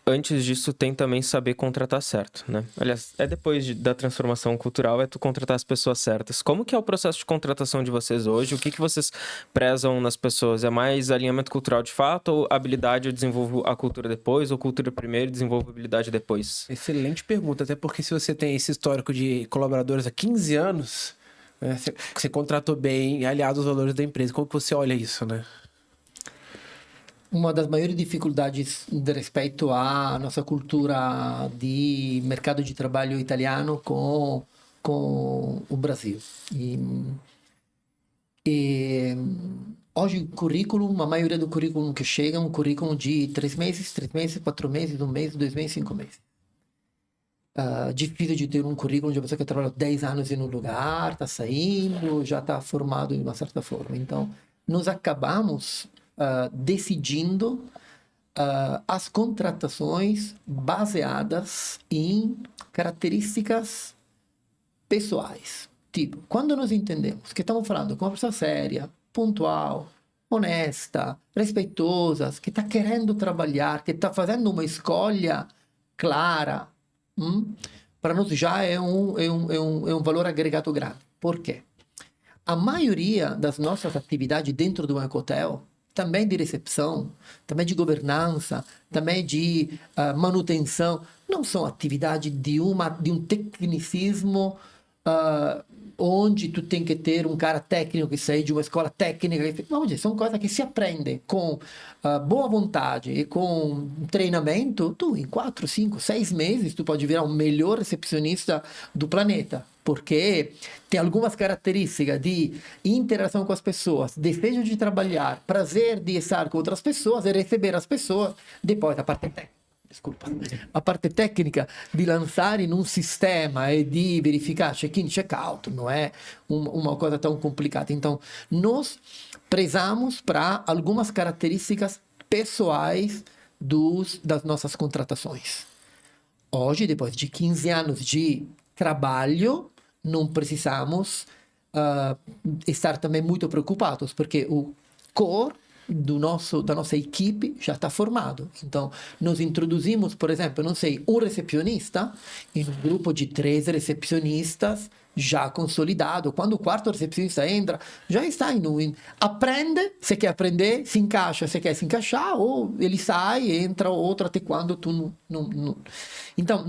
Antes disso, tem também saber contratar certo, né? Aliás, depois da transformação cultural, tu contratar as pessoas certas. Como que é o processo de contratação de vocês hoje? O que vocês prezam nas pessoas? É mais alinhamento cultural de fato, ou habilidade eu desenvolvo a cultura depois, ou cultura primeiro e desenvolvo habilidade depois? Excelente pergunta, até porque se você tem esse histórico de colaboradores há 15 anos, né, você contratou bem, aliado aos valores da empresa. Como que você olha isso, né? Uma das maiores dificuldades de respeito à nossa cultura de mercado de trabalho italiano com o Brasil. E hoje o currículo, a maioria do currículo que chega é um currículo de 3 meses, 4 meses, 1 mês, 2 meses, 5 meses. Difícil de ter um currículo de uma pessoa que trabalhou 10 anos em um lugar, está saindo, já está formado de uma certa forma. Então, nós acabamos decidindo as contratações baseadas em características pessoais. Tipo, quando nós entendemos que estamos falando com uma pessoa séria, pontual, honesta, respeitosa, que está querendo trabalhar, que está fazendo uma escolha clara, para nós já é um valor agregado grande. Por quê? A maioria das nossas atividades dentro do hotel, também de recepção, também de governança, também de manutenção, não são atividades de um tecnicismo onde tu tem que ter um cara técnico que saiu de uma escola técnica. Vamos dizer, são coisas que se aprendem com boa vontade e com treinamento. Tu, em 4, 5, 6 meses, tu pode virar o melhor recepcionista do planeta. Porque tem algumas características de interação com as pessoas, desejo de trabalhar, prazer de estar com outras pessoas e receber as pessoas. Depois, a parte técnica de lançar em um sistema e de verificar check-in, check-out, não é uma coisa tão complicada. Então, nós prezamos para algumas características pessoais das nossas contratações. Hoje, depois de 15 anos de trabalho, não precisamos estar também muito preocupados, porque o core da nossa equipe já está formado. Então, nós introduzimos, por exemplo, um recepcionista em um grupo de 3 recepcionistas já consolidado. Quando o 4º recepcionista entra, já está aprende, se quer aprender, se encaixa, se quer se encaixar, ou ele sai, entra outro até quando tu não. Então,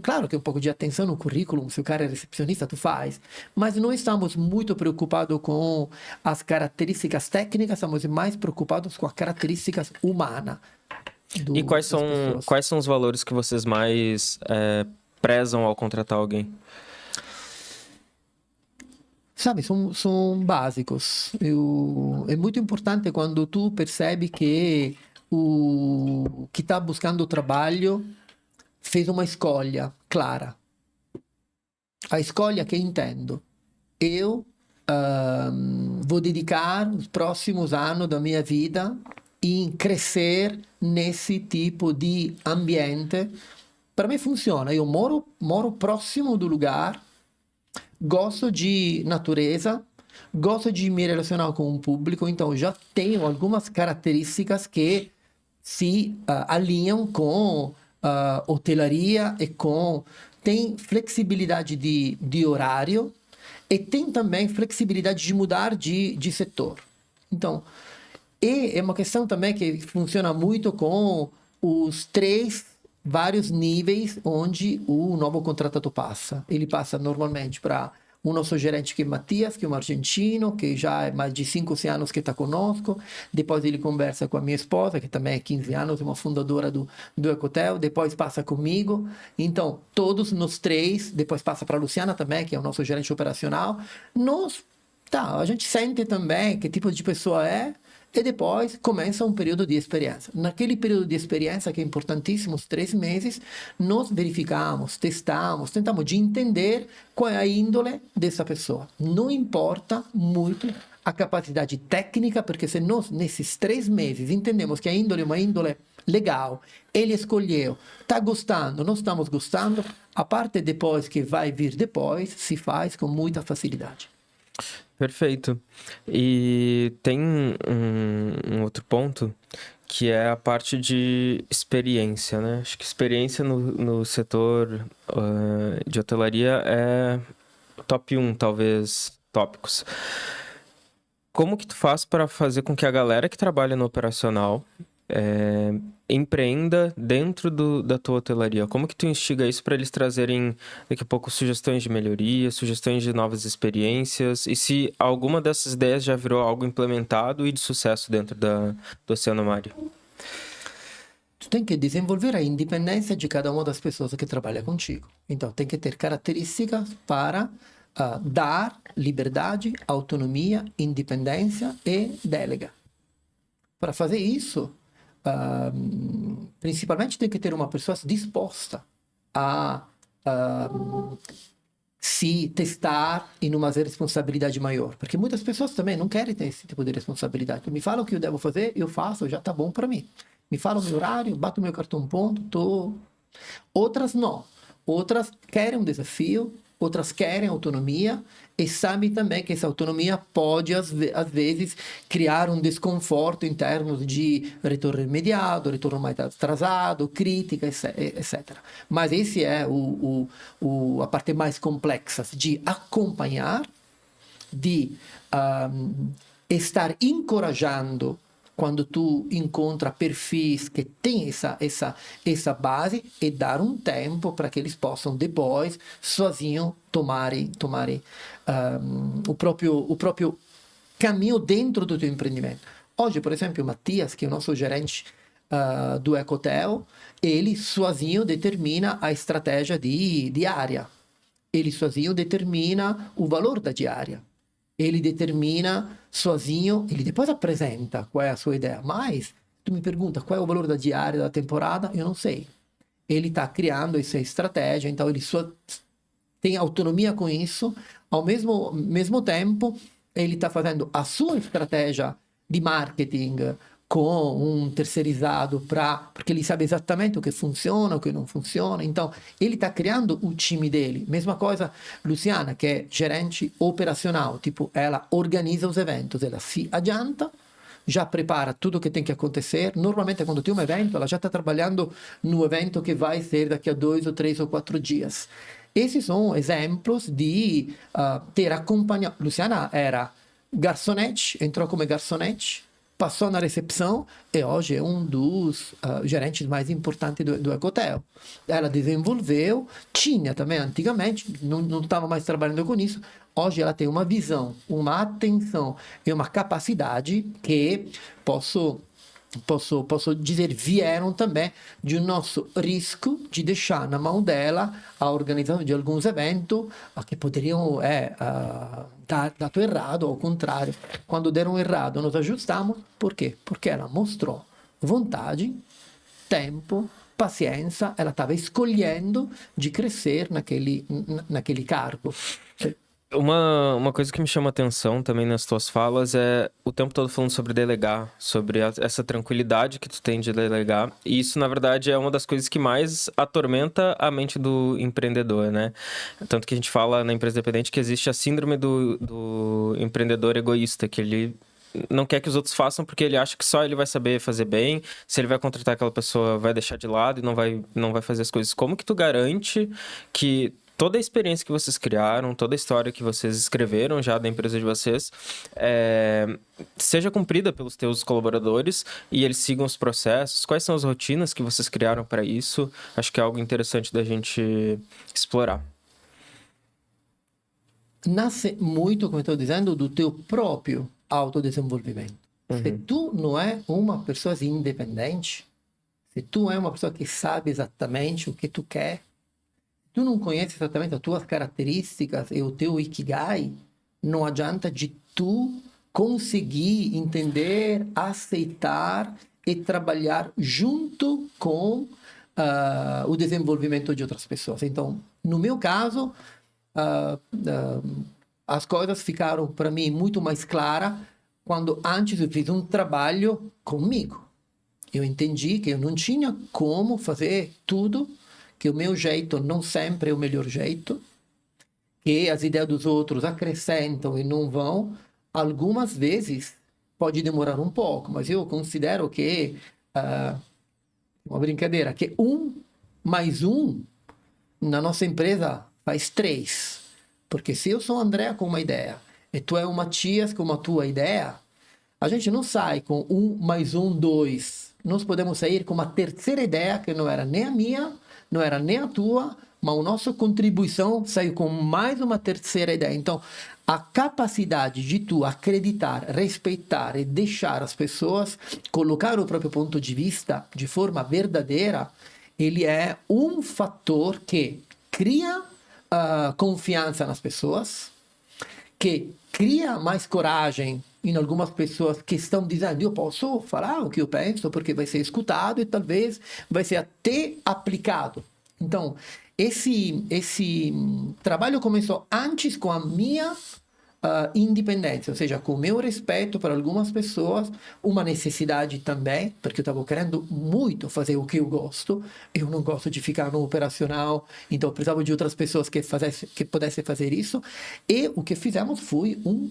claro que um pouco de atenção no currículo, se o cara é recepcionista, tu faz, mas não estamos muito preocupados com as características técnicas, estamos mais preocupados com as características humanas. E quais são os valores que vocês mais prezam ao contratar alguém? Sabe, são básicos. É muito importante quando tu percebe que o que está buscando trabalho fez uma escolha clara. A escolha que entendo. Eu vou dedicar os próximos anos da minha vida em crescer nesse tipo de ambiente. Para mim funciona. Eu moro próximo do lugar, gosto de natureza, gosto de me relacionar com o público, então já tenho algumas características que se alinham com hotelaria e com tem flexibilidade de horário e tem também flexibilidade de mudar de setor. Então, e é uma questão também que funciona muito com os 3 vários níveis onde o novo contratado passa. Ele passa normalmente para o nosso gerente, que é Mattias, que é um argentino, que já é mais de 5 ou 6 anos que está conosco. Depois ele conversa com a minha esposa, que também é 15 anos, é uma fundadora do Ecotel. Depois passa comigo. Então, todos nós 3, depois passa para a Luciana também, que é o nosso gerente operacional. A gente sente também que tipo de pessoa é, e depois começa um período de experiência. Naquele período de experiência, que é importantíssimo, os 3 meses, nós verificamos, testamos, tentamos de entender qual é a índole dessa pessoa. Não importa muito a capacidade técnica, porque se nós, nesses 3 meses, entendemos que a índole é uma índole legal, ele escolheu, está gostando, não estamos gostando, a parte depois que vai vir depois, se faz com muita facilidade. Perfeito. E tem um outro ponto que é a parte de experiência, né? Acho que experiência no setor de hotelaria é top 1, talvez, tópicos. Como que tu faz para fazer com que a galera que trabalha no operacional empreenda dentro da tua hotelaria? Como que tu instiga isso para eles trazerem daqui a pouco sugestões de melhoria, sugestões de novas experiências, e se alguma dessas ideias já virou algo implementado e de sucesso dentro do Oceano Mare? Tu tem que desenvolver a independência de cada uma das pessoas que trabalha contigo. Então, tem que ter características para dar liberdade, autonomia, independência e delega. Para fazer isso, principalmente tem que ter uma pessoa disposta a se testar em uma responsabilidade maior, porque muitas pessoas também não querem ter esse tipo de responsabilidade. Me falam o que eu devo fazer, eu faço, já está bom para mim. Me falam o meu horário, bato o meu cartão ponto, Outras não. Outras querem um desafio, outras querem autonomia e sabem também que essa autonomia pode, às vezes, criar um desconforto em termos de retorno imediato, retorno mais atrasado, crítica, etc. Mas esse é a parte mais complexa, de acompanhar, de estar encorajando quando tu encontra perfis que têm essa base e dar um tempo para que eles possam depois, sozinhos, tomarem o próprio caminho dentro do teu empreendimento. Hoje, por exemplo, o Mattias, que é o nosso gerente do Ecotel, ele sozinho determina a estratégia de diária. Ele sozinho determina o valor da diária. Ele determina sozinho, ele depois apresenta qual é a sua ideia, mas tu me pergunta qual é o valor da diária da temporada, eu não sei. Ele está criando essa estratégia, então ele tem autonomia com isso, ao mesmo tempo ele está fazendo a sua estratégia de marketing com um terceirizado porque ele sabe exatamente o que funciona, o que não funciona. Então, ele está criando o time dele. Mesma coisa, Luciana, que é gerente operacional, tipo, ela organiza os eventos, ela se adianta, já prepara tudo o que tem que acontecer. Normalmente, quando tem um evento, ela já está trabalhando no evento que vai ser daqui a 2 ou 3 ou 4 dias. Esses são exemplos de ter acompanhado. Luciana era garçonete, entrou como garçonete, passou na recepção e hoje é um dos gerentes mais importantes do Ecotel. Ela desenvolveu, tinha também antigamente, não estava mais trabalhando com isso, hoje ela tem uma visão, uma atenção e uma capacidade que posso dizer, vieram também de um nosso risco de deixar na mão dela a organização de alguns eventos que poderiam dar dato errado, ao contrário. Quando deram errado, nós ajustamos. Por quê? Porque ela mostrou vontade, tempo, paciência, ela estava escolhendo de crescer naquele cargo. Uma coisa que me chama atenção também nas tuas falas é o tempo todo falando sobre delegar, sobre essa tranquilidade que tu tem de delegar. E isso, na verdade, é uma das coisas que mais atormenta a mente do empreendedor, né? Tanto que a gente fala na empresa independente que existe a síndrome do empreendedor egoísta, que ele não quer que os outros façam porque ele acha que só ele vai saber fazer bem. Se ele vai contratar aquela pessoa, vai deixar de lado e não vai fazer as coisas. Como que tu garante que toda a experiência que vocês criaram, toda a história que vocês escreveram já da empresa de vocês, seja cumprida pelos teus colaboradores e eles sigam os processos? Quais são as rotinas que vocês criaram para isso? Acho que é algo interessante da gente explorar. Nasce muito, come estou dizendo, do teu próprio autodesenvolvimento. Se tu não é uma pessoa independente, se tu é uma pessoa que sabe exatamente o que tu quer, tu não conhece exatamente as tuas características e o teu ikigai, não adianta de tu conseguir entender, aceitar e trabalhar junto com o desenvolvimento de outras pessoas. Então, no meu caso, as coisas ficaram para mim muito mais claras quando antes eu fiz um trabalho comigo. Eu entendi que eu não tinha como fazer tudo, que o meu jeito não sempre é o melhor jeito, que as ideias dos outros acrescentam e não vão. Algumas vezes pode demorar um pouco, mas eu considero que, uma brincadeira, que 1 mais 1 na nossa empresa faz 3. Porque se eu sou André com uma ideia e tu é o Matias com a tua ideia, a gente não sai com 1 mais 1, 2. Nós podemos sair com uma terceira ideia que não era nem a minha, não era nem a tua, mas a nossa contribuição saiu com mais uma terceira ideia. Então, a capacidade de tu acreditar, respeitar e deixar as pessoas colocar o próprio ponto de vista de forma verdadeira, ele é um fator que cria confiança nas pessoas, que cria mais coragem em algumas pessoas que estão dizendo eu posso falar o que eu penso porque vai ser escutado e talvez vai ser até aplicado. Então, esse trabalho começou antes com a minha independência, ou seja, com o meu respeito para algumas pessoas, uma necessidade também, porque eu estava querendo muito fazer o que eu gosto, eu não gosto de ficar no operacional, então eu precisava de outras pessoas que pudessem fazer isso, e o que fizemos foi um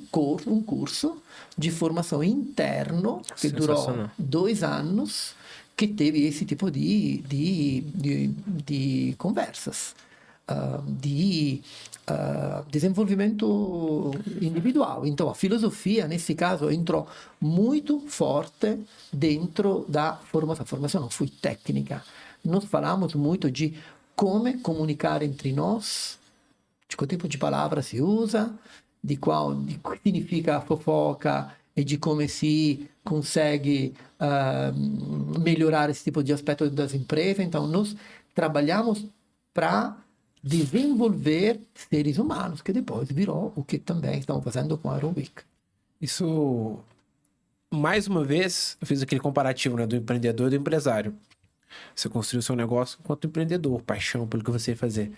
curso de formação interno, que durou 2 anos, que teve esse tipo de conversas, de desenvolvimento individual. Então, a filosofia, nesse caso, entrou muito forte dentro da formação. A formação não foi técnica. Nós falamos muito de como comunicar entre nós, de qual tipo de palavra se usa, de que significa a fofoca e de como se consegue melhorar esse tipo de aspecto das empresas. Então, nós trabalhamos para desenvolver seres humanos, que depois virou o que também estão fazendo com a Aerobic. Isso, mais uma vez, eu fiz aquele comparativo, né, do empreendedor e do empresário. Você construiu seu negócio enquanto empreendedor, paixão pelo que você ia fazer.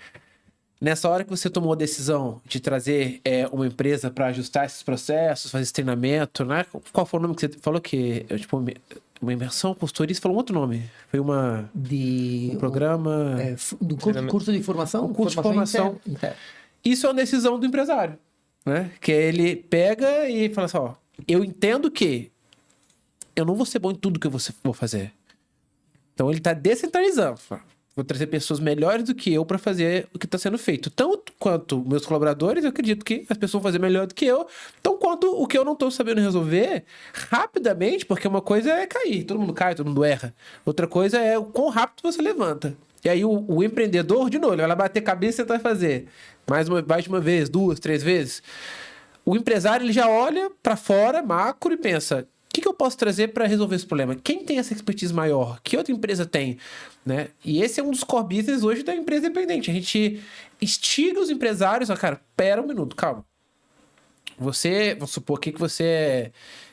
Nessa hora que você tomou a decisão de trazer uma empresa para ajustar esses processos, fazer esse treinamento, né? Qual foi o nome que você falou que tipo uma imersão, consultoria, você falou um outro nome? Foi um programa... curso de formação? Um curso de formação. Interna. Isso é uma decisão do empresário, né? Que ele pega e fala assim, ó, eu entendo que eu não vou ser bom em tudo que eu vou fazer. Então ele está descentralizando. Vou trazer pessoas melhores do que eu para fazer o que está sendo feito. Tanto quanto meus colaboradores, eu acredito que as pessoas vão fazer melhor do que eu. Então, quanto o que eu não estou sabendo resolver, rapidamente, porque uma coisa é cair. Todo mundo cai, todo mundo erra. Outra coisa é o quão rápido você levanta. E aí o empreendedor, de novo, ele vai lá bater cabeça e tentar fazer. Mais de uma vez, 2, 3 vezes. O empresário, ele já olha para fora, macro, e pensa... O que eu posso trazer para resolver esse problema? Quem tem essa expertise maior? Que outra empresa tem? Né? E esse é um dos core business hoje da empresa independente. A gente instiga os empresários... cara, pera um minuto, calma. Vamos supor aqui que você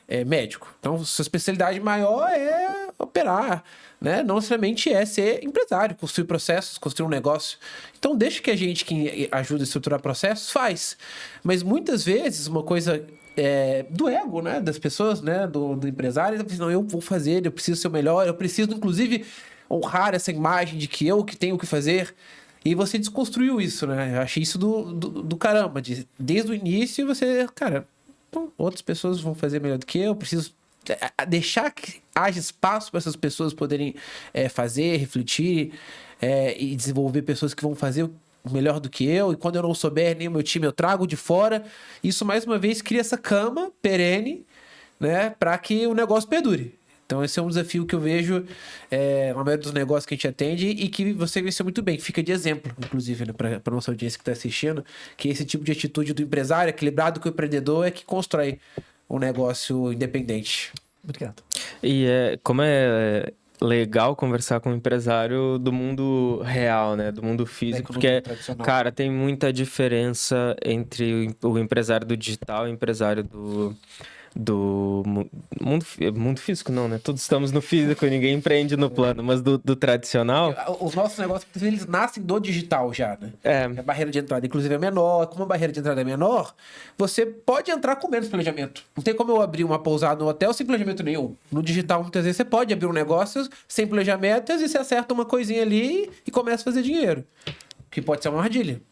é médico. Então, sua especialidade maior é operar. Né? Não necessariamente é ser empresário, construir processos, construir um negócio. Então, deixa que a gente que ajuda a estruturar processos faz. Mas muitas vezes, uma coisa... do ego, né? Das pessoas, né? Do empresário. Não, eu vou fazer, eu preciso ser o melhor, eu preciso, inclusive, honrar essa imagem de que eu que tenho o que fazer. E você desconstruiu isso, né? Eu achei isso do caramba. Desde o início, você, cara, Então, outras pessoas vão fazer melhor do que eu, preciso deixar que haja espaço para essas pessoas poderem fazer, refletir e desenvolver pessoas que vão fazer melhor do que eu, e quando eu não souber nem o meu time, eu trago de fora. Isso, mais uma vez, cria essa cama perene, né, para que o negócio perdure. Então, esse é um desafio que eu vejo na maioria dos negócios que a gente atende e que você venceu muito bem, que fica de exemplo, inclusive, né, para a nossa audiência que está assistindo, que esse tipo de atitude do empresário, equilibrado com o empreendedor, é que constrói um negócio independente. Obrigado. E como é legal conversar com um empresário do mundo real, né? Do mundo físico, porque, cara, tem muita diferença entre o empresário do digital e o empresário do mundo físico, não, né? Todos estamos no físico, ninguém empreende no plano, mas do tradicional. Os nossos negócios, eles nascem do digital já, né? A barreira de entrada, inclusive, é menor. Como a barreira de entrada é menor, você pode entrar com menos planejamento. Não tem como eu abrir uma pousada no hotel sem planejamento nenhum. No digital, muitas vezes, você pode abrir um negócio sem planejamento, e você acerta uma coisinha ali e começa a fazer dinheiro. Que pode ser uma armadilha.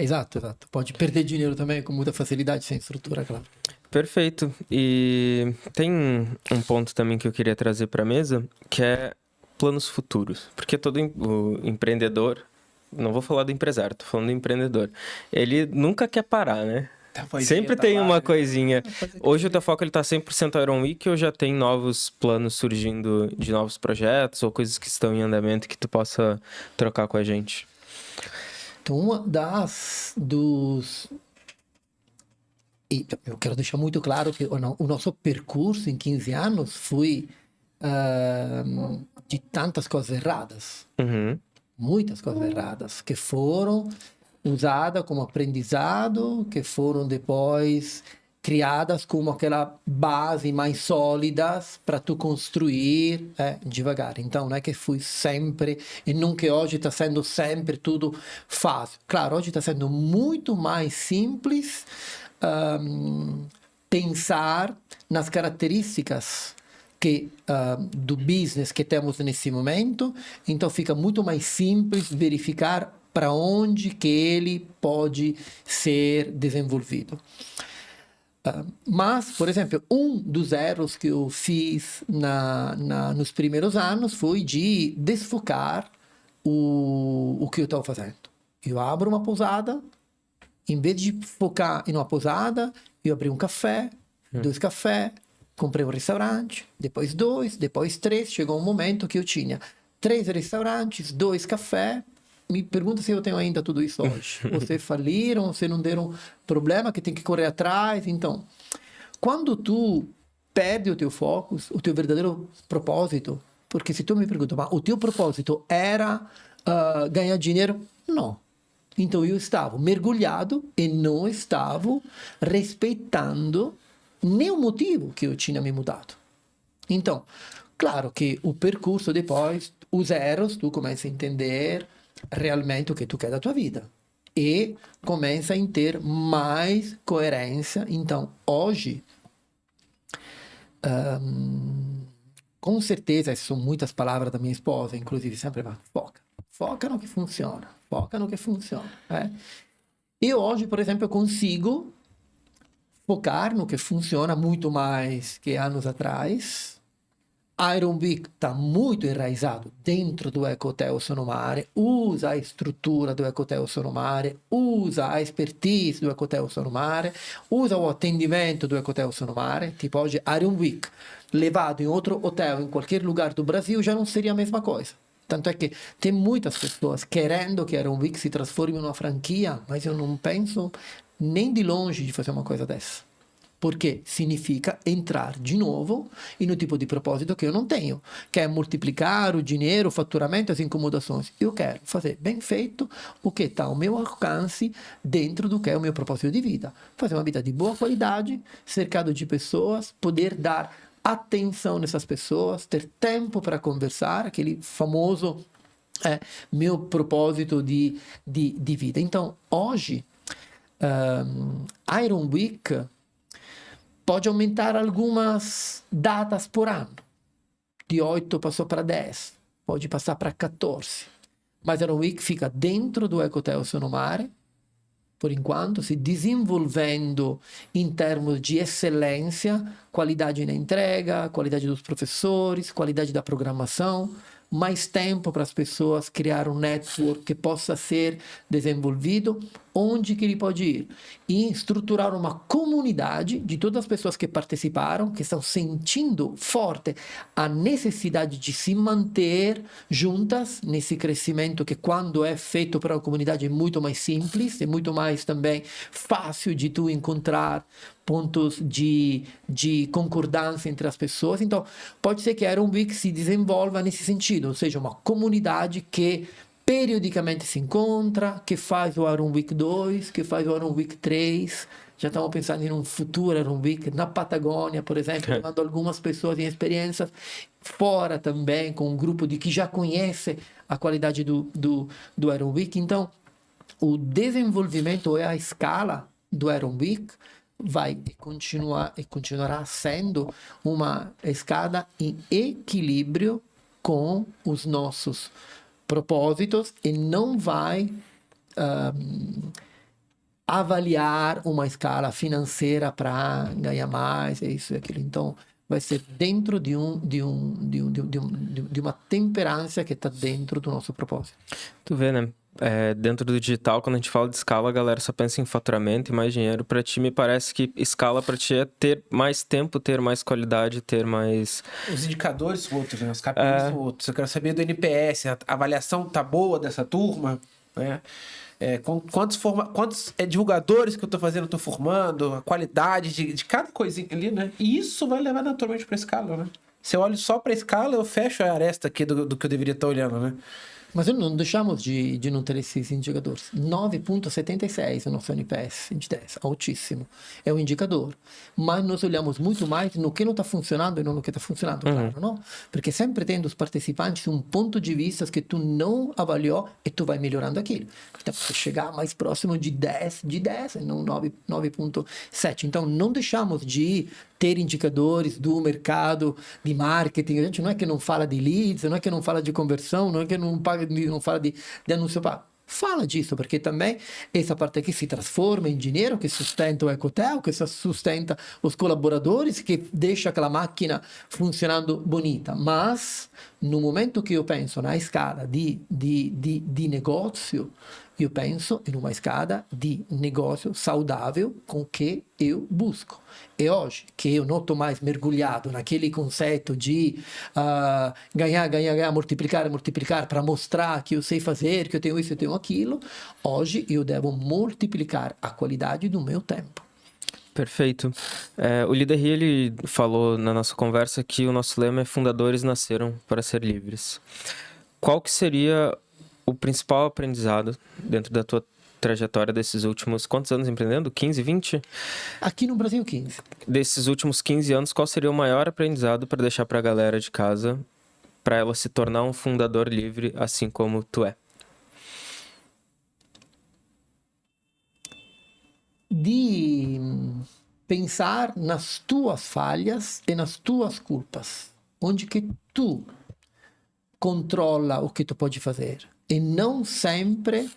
Exato. Pode perder dinheiro também com muita facilidade, sem estrutura, claro. Perfeito. E tem um ponto também que eu queria trazer para a mesa, que é planos futuros. Porque todo o empreendedor, não vou falar do empresário, tô falando do empreendedor, ele nunca quer parar, né? Sempre tem uma coisinha. Hoje o teu foco ele tá 100% Iron Week, ou já tem novos planos surgindo de novos projetos ou coisas que estão em andamento que tu possa trocar com a gente? Então, E eu quero deixar muito claro que o nosso percurso em 15 anos foi de tantas coisas erradas. Uhum. Muitas coisas erradas que foram usadas como aprendizado, que foram depois criadas como aquela base mais sólidas para tu construir devagar. Então, não é que fui sempre, e não que hoje está sendo sempre tudo fácil. Claro, hoje está sendo muito mais simples pensar nas características do business que temos nesse momento. Então fica muito mais simples verificar para onde que ele pode ser desenvolvido. Mas, por exemplo, um dos erros que eu fiz nos primeiros anos foi de desfocar o que eu estava fazendo. Eu abro uma pousada, em vez de focar em uma pousada, eu abri um café, 2 cafés, comprei um restaurante, depois 2, depois 3. Chegou um momento que eu tinha 3 restaurantes, 2 cafés. Me pergunta se eu tenho ainda tudo isso hoje. Você faliram, você não deram problema, que tem que correr atrás. Então, quando tu perde o teu foco, o teu verdadeiro propósito, porque se tu me pergunta, mas o teu propósito era ganhar dinheiro? Não. Então eu estava mergulhado e não estava respeitando nenhum motivo que eu tinha me mudado. Então, claro que o percurso depois, os erros, tu começa a entender realmente o que tu quer da tua vida e começa a ter mais coerência. Então, hoje, com certeza, essas são muitas palavras da minha esposa, inclusive sempre vai, foca no que funciona, foca no que funciona. E hoje, por exemplo, eu consigo focar no que funciona muito mais que anos atrás. Iron Week está muito enraizado dentro do Ecohotel Sonomare, usa a estrutura do Ecohotel Sonomare, usa a expertise do Ecohotel Sonomare, usa o atendimento do Ecohotel Sonomare. Tipo, hoje Iron Week levado em outro hotel em qualquer lugar do Brasil já não seria a mesma coisa. Tanto é que tem muitas pessoas querendo que a Iron Week se transforme em uma franquia, mas eu não penso nem de longe de fazer uma coisa dessa. Porque significa entrar de novo em um tipo de propósito que eu não tenho, que é multiplicar o dinheiro, o faturamento, as incomodações. Eu quero fazer bem feito o que está ao meu alcance dentro do que é o meu propósito de vida. Fazer uma vida de boa qualidade, cercado de pessoas, poder dar atenção nessas pessoas, ter tempo para conversar, aquele famoso meu propósito de vida. Então, hoje, Iron Week pode aumentar algumas datas por ano. De 8 passou para 10, pode passar para 14. Mas Iron Week fica dentro do Ecohotel Sonomare, por enquanto, se desenvolvendo em termos de excelência, qualidade na entrega, qualidade dos professores, qualidade da programação, mais tempo para as pessoas criar um network que possa ser desenvolvido, onde que ele pode ir? E estruturar uma comunidade de todas as pessoas que participaram, que estão sentindo forte a necessidade de se manter juntas nesse crescimento que, quando é feito para a comunidade, é muito mais simples, é muito mais também fácil de tu encontrar pontos de concordância entre as pessoas. Então, pode ser que a Iron Week se desenvolva nesse sentido, ou seja, uma comunidade que periodicamente se encontra, que faz o Iron Week 2, que faz o Iron Week 3. Já estamos pensando em um futuro Iron Week na Patagônia, por exemplo, levando algumas pessoas em experiências fora também, com um grupo de que já conhece a qualidade do Iron Week. Então, o desenvolvimento e a escala do Iron Week vai continuar e continuará sendo uma escada em equilíbrio com os nossos propósitos e não vai avaliar uma escala financeira para ganhar mais, isso e aquilo. Então, vai ser dentro de uma temperança que está dentro do nosso propósito. Tu vê, né? Dentro do digital, quando a gente fala de escala, a galera só pensa em faturamento e mais dinheiro. Para ti, me parece que escala para ti é ter mais tempo, ter mais qualidade, ter mais... Os indicadores são outros, né? Os KPIs são outros. Eu quero saber do NPS, a avaliação tá boa dessa turma, né? Quantos divulgadores que eu tô fazendo, eu tô formando, a qualidade de cada coisinha ali, né? E isso vai levar naturalmente para escala, né? Se eu olho só para escala, eu fecho a aresta aqui do que eu deveria estar olhando, né? Mas não deixamos de não ter esses indicadores. 9,76 o nosso NPS de 10, altíssimo. É um indicador. Mas nós olhamos muito mais no que não está funcionando e não no que está funcionando, claro, não? Porque sempre tem dos participantes um ponto de vista que tu não avaliou e tu vai melhorando aquilo. Então, para chegar mais próximo de 10, e não 9,7. Então, não deixamos de ter indicadores do mercado de marketing. A gente não é que não fala de leads, não é que não fala de conversão, não é que não fala de anúncio pago. Fala disso, porque também essa parte aqui se transforma em dinheiro que sustenta o ecotel, que sustenta os colaboradores, que deixa aquela máquina funcionando bonita. Mas, no momento que eu penso na escala de negócio, eu penso em uma escada de negócio saudável com o que eu busco. E hoje, que eu não estou mais mergulhado naquele conceito de ganhar, multiplicar para mostrar que eu sei fazer, que eu tenho isso, eu tenho aquilo, hoje eu devo multiplicar a qualidade do meu tempo. Perfeito. O líder ele falou na nossa conversa que o nosso lema é fundadores nasceram para ser livres. Qual que seria o principal aprendizado dentro da tua trajetória desses últimos... Quantos anos empreendendo? 15, 20? Aqui no Brasil, 15. Desses últimos 15 anos, qual seria o maior aprendizado para deixar para a galera de casa, para ela se tornar um fundador livre, assim como tu é? De pensar nas tuas falhas e nas tuas culpas. Onde que tu controla o que tu pode fazer. E não sempre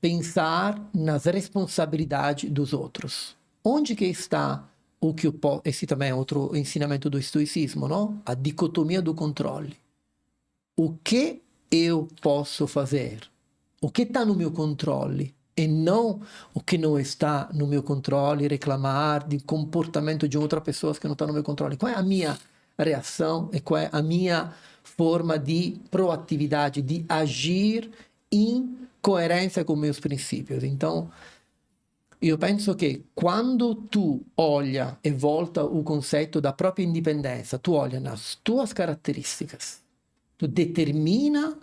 pensar nas responsabilidades dos outros. Onde que está o que eu posso... Esse também é outro ensinamento do estoicismo, não? A dicotomia do controle. O que eu posso fazer? O que está no meu controle? E não o que não está no meu controle, reclamar de comportamento de outra pessoa que não está no meu controle. Qual é a minha reação e qual é a minha forma de proatividade, de agir em coerência com meus princípios? Então, eu penso que quando tu olha e volta o conceito da própria independência, tu olha nas tuas características, tu determina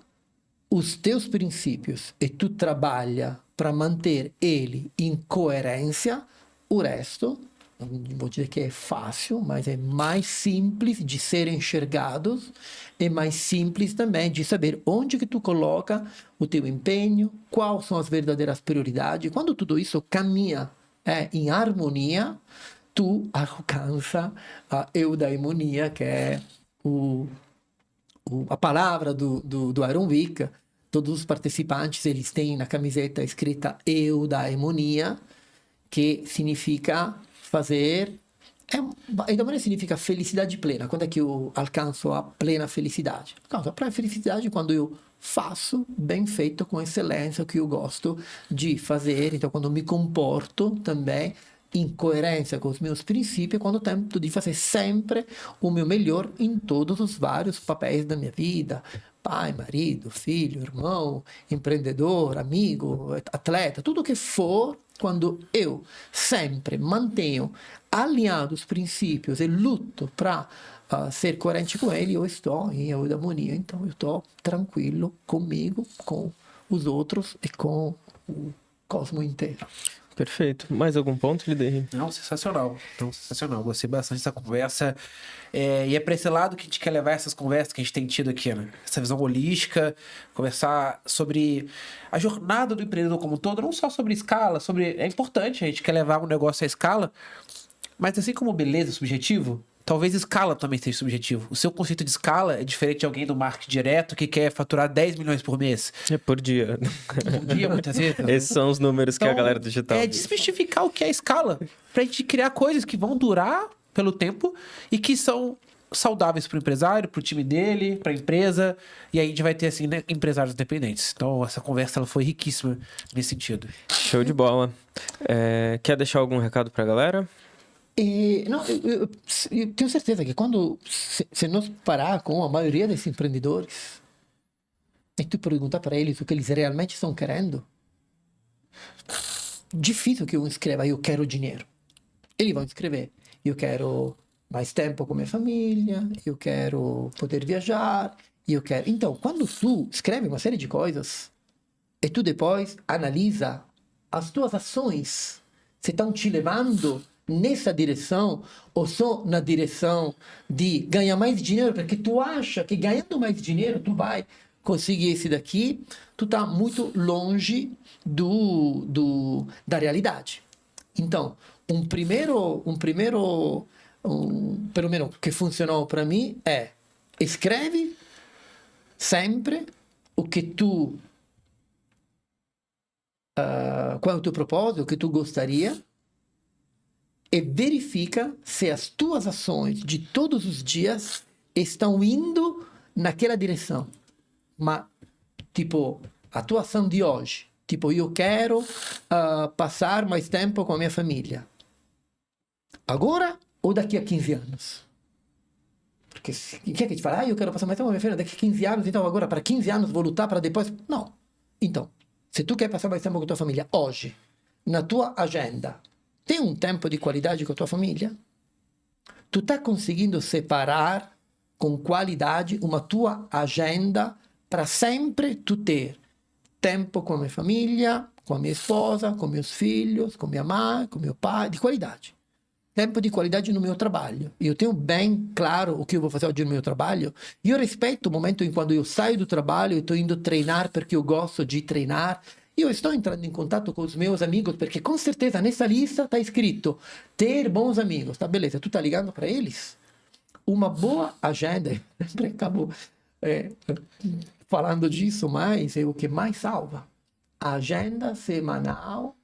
os teus princípios e tu trabalha para manter ele em coerência, o resto, não vou dizer que é fácil, mas é mais simples de ser enxergados, é mais simples também de saber onde que tu coloca o teu empenho, quais são as verdadeiras prioridades. Quando tudo isso caminha em harmonia, tu alcança a eudaimonia, que é a palavra do Iron Week, todos os participantes, eles têm na camiseta escrita eudaimonia, que significa fazer... Eudaimonia significa felicidade plena. Quando é que eu alcanço a plena felicidade? Alcanço a plena felicidade quando eu faço bem feito, com excelência, o que eu gosto de fazer. Então, quando me comporto também em coerência com os meus princípios, quando tento de fazer sempre o meu melhor em todos os vários papéis da minha vida. Pai, marido, filho, irmão, empreendedor, amigo, atleta, tudo que for, quando eu sempre mantenho alinhados os princípios e luto para ser coerente com ele, eu estou em eudaimonia. Então, eu estou tranquilo comigo, com os outros e com o cosmo inteiro. Perfeito. Mais algum ponto, Lider? Não, sensacional. Então, sensacional. Gostei bastante dessa conversa. E é para esse lado que a gente quer levar essas conversas que a gente tem tido aqui, né? Essa visão holística, conversar sobre a jornada do empreendedor como um todo, não só sobre escala, é importante, a gente quer levar um negócio à escala, mas assim como beleza é subjetivo, talvez escala também seja subjetivo. O seu conceito de escala é diferente de alguém do marketing direto que quer faturar 10 milhões por mês. É por dia. Por dia, muitas vezes. Esses são os números que a galera digital... É desmistificar o que é escala. Pra gente criar coisas que vão durar pelo tempo e que são saudáveis pro empresário, pro time dele, pra empresa. E aí a gente vai ter, assim, né, empresários independentes. Então, essa conversa ela foi riquíssima nesse sentido. Show de bola. Quer deixar algum recado pra galera? Não, eu tenho certeza que quando se nós parar com a maioria desses empreendedores e tu perguntar para eles o que eles realmente estão querendo, difícil que um escreva eu quero dinheiro. Eles vão escrever eu quero mais tempo com minha família, eu quero poder viajar, eu quero... Então, quando tu escreve uma série de coisas e tu depois analisa as tuas ações, se estão te levando nessa direção ou só na direção de ganhar mais dinheiro, porque tu acha que ganhando mais dinheiro tu vai conseguir esse daqui, tu tá muito longe da realidade. Então, pelo menos que funcionou para mim é escreve sempre o que tu qual é o teu propósito, o que tu gostaria, e verifica se as tuas ações de todos os dias estão indo naquela direção. Mas, tipo, a tua ação de hoje, tipo, eu quero passar mais tempo com a minha família. Agora ou daqui a 15 anos? Porque quem é que te fala, eu quero passar mais tempo com a minha família daqui a 15 anos, então agora para 15 anos vou lutar para depois... Não. Então, se tu quer passar mais tempo com a tua família hoje, na tua agenda, tem um tempo de qualidade com a tua família? Tu tá conseguindo separar com qualidade uma tua agenda para sempre tu ter tempo com a minha família, com a minha esposa, com meus filhos, com minha mãe, com meu pai, de qualidade. Tempo de qualidade no meu trabalho. E eu tenho bem claro o que eu vou fazer hoje no meu trabalho. E eu respeito o momento em quando eu saio do trabalho e estou indo treinar porque eu gosto de treinar. E eu estou entrando em contato com os meus amigos, porque com certeza nessa lista está escrito ter bons amigos. Tá, beleza, tu tá ligando para eles? Uma boa agenda, sempre acabo falando disso, mas é o que mais salva. A agenda semanal,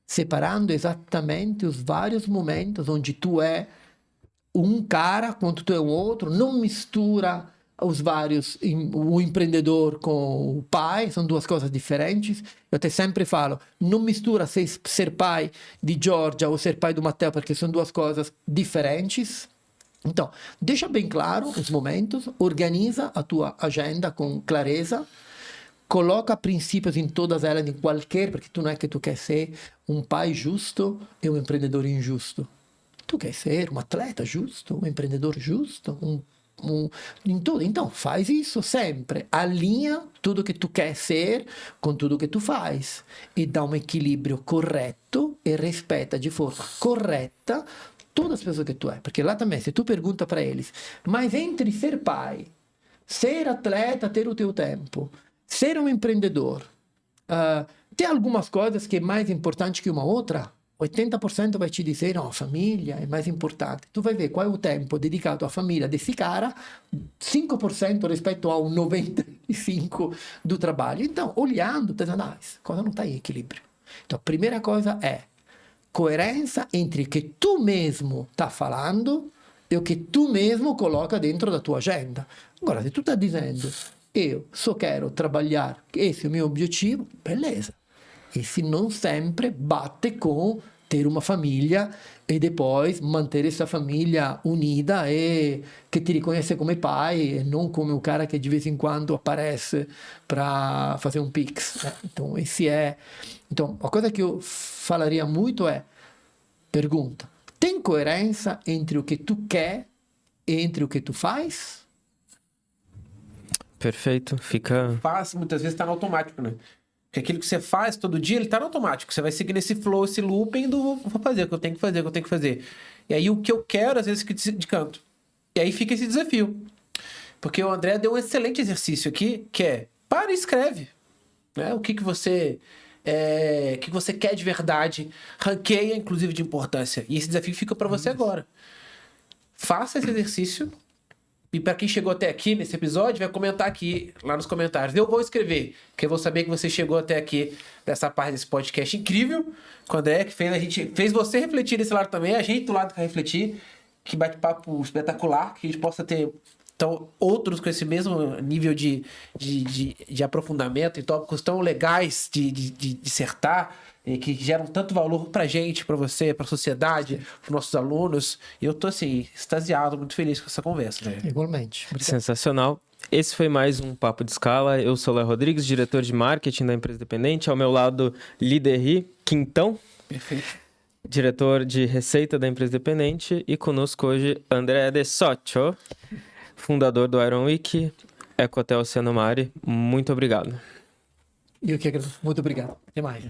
separando exatamente os vários momentos onde tu é um cara, quando tu é um outro, não mistura os vários, o empreendedor com o pai, são duas coisas diferentes. Eu até sempre falo, não mistura ser pai de Giorgia ou ser pai do Matteo, porque são duas coisas diferentes. Então, deixa bem claro os momentos, organiza a tua agenda com clareza, coloca princípios em todas elas, em qualquer, porque tu não é que tu quer ser um pai justo e um empreendedor injusto. Tu quer ser um atleta justo, um empreendedor justo, em tudo. Então, faz isso sempre. Alinha tudo que tu quer ser com tudo que tu faz. E dá um equilíbrio correto e respeita de forma correta todas as pessoas que tu é. Porque lá também, se tu pergunta para eles, mas entre ser pai, ser atleta, ter o teu tempo, ser um empreendedor, tem algumas coisas que é mais importante que uma outra? 80% vai te dizer, não, a família é mais importante. Tu vai ver qual é o tempo dedicado à família desse cara, 5% rispetto a un 90% e 5 do trabalho. Então, olhando, pensando, essa coisa não está em equilíbrio. Então, a primeira coisa é coerência entre o que tu mesmo está falando e o que tu mesmo coloca dentro da tua agenda. Agora, se tu está dizendo, eu só quero trabalhar, esse é o meu objetivo, beleza. E se não sempre bate com ter uma famiglia e depois manter essa famiglia unida e che ti riconosce come pai e non come un cara che di vez in quando aparece para fazer um pix. Então, Então, a coisa que eu falaria muito é, pergunta, tem coerência entre o que tu quer e entre o que tu faz? Perfeito, fica... Faz, muitas vezes tá no automático, né? Porque aquilo que você faz todo dia, ele tá no automático. Você vai seguir nesse flow, esse looping do vou fazer o que eu tenho que fazer, o que eu tenho que fazer. E aí o que eu quero, às vezes, fica de canto. E aí fica esse desafio. Porque o André deu um excelente exercício aqui, que é, para e escreve. Né? O que você quer de verdade, ranqueia, inclusive, de importância. E esse desafio fica para você agora. Faça esse exercício. E para quem chegou até aqui nesse episódio, vai comentar aqui, lá nos comentários. Eu vou escrever, porque eu vou saber que você chegou até aqui nessa parte desse podcast incrível, com o André, que fez você refletir desse lado também, a gente do lado que vai refletir, que bate-papo espetacular, que a gente possa ter então, outros com esse mesmo nível de aprofundamento em tópicos tão legais de dissertar, que geram tanto valor pra gente, pra você, pra sociedade, pros nossos alunos. E eu tô, assim, extasiado, muito feliz com essa conversa, né? Igualmente. Obrigado. Sensacional. Esse foi mais um Papo de Escala. Eu sou o Léo Rodrigues, diretor de marketing da empresa dependente. Ao meu lado, Liderri Quintão. Perfeito. Diretor de receita da empresa dependente. E conosco hoje, André De Socio, fundador do Iron Week, Ecohotel Oceano Mare. Muito obrigado. Eu que agradeço. Muito obrigado. Até mais.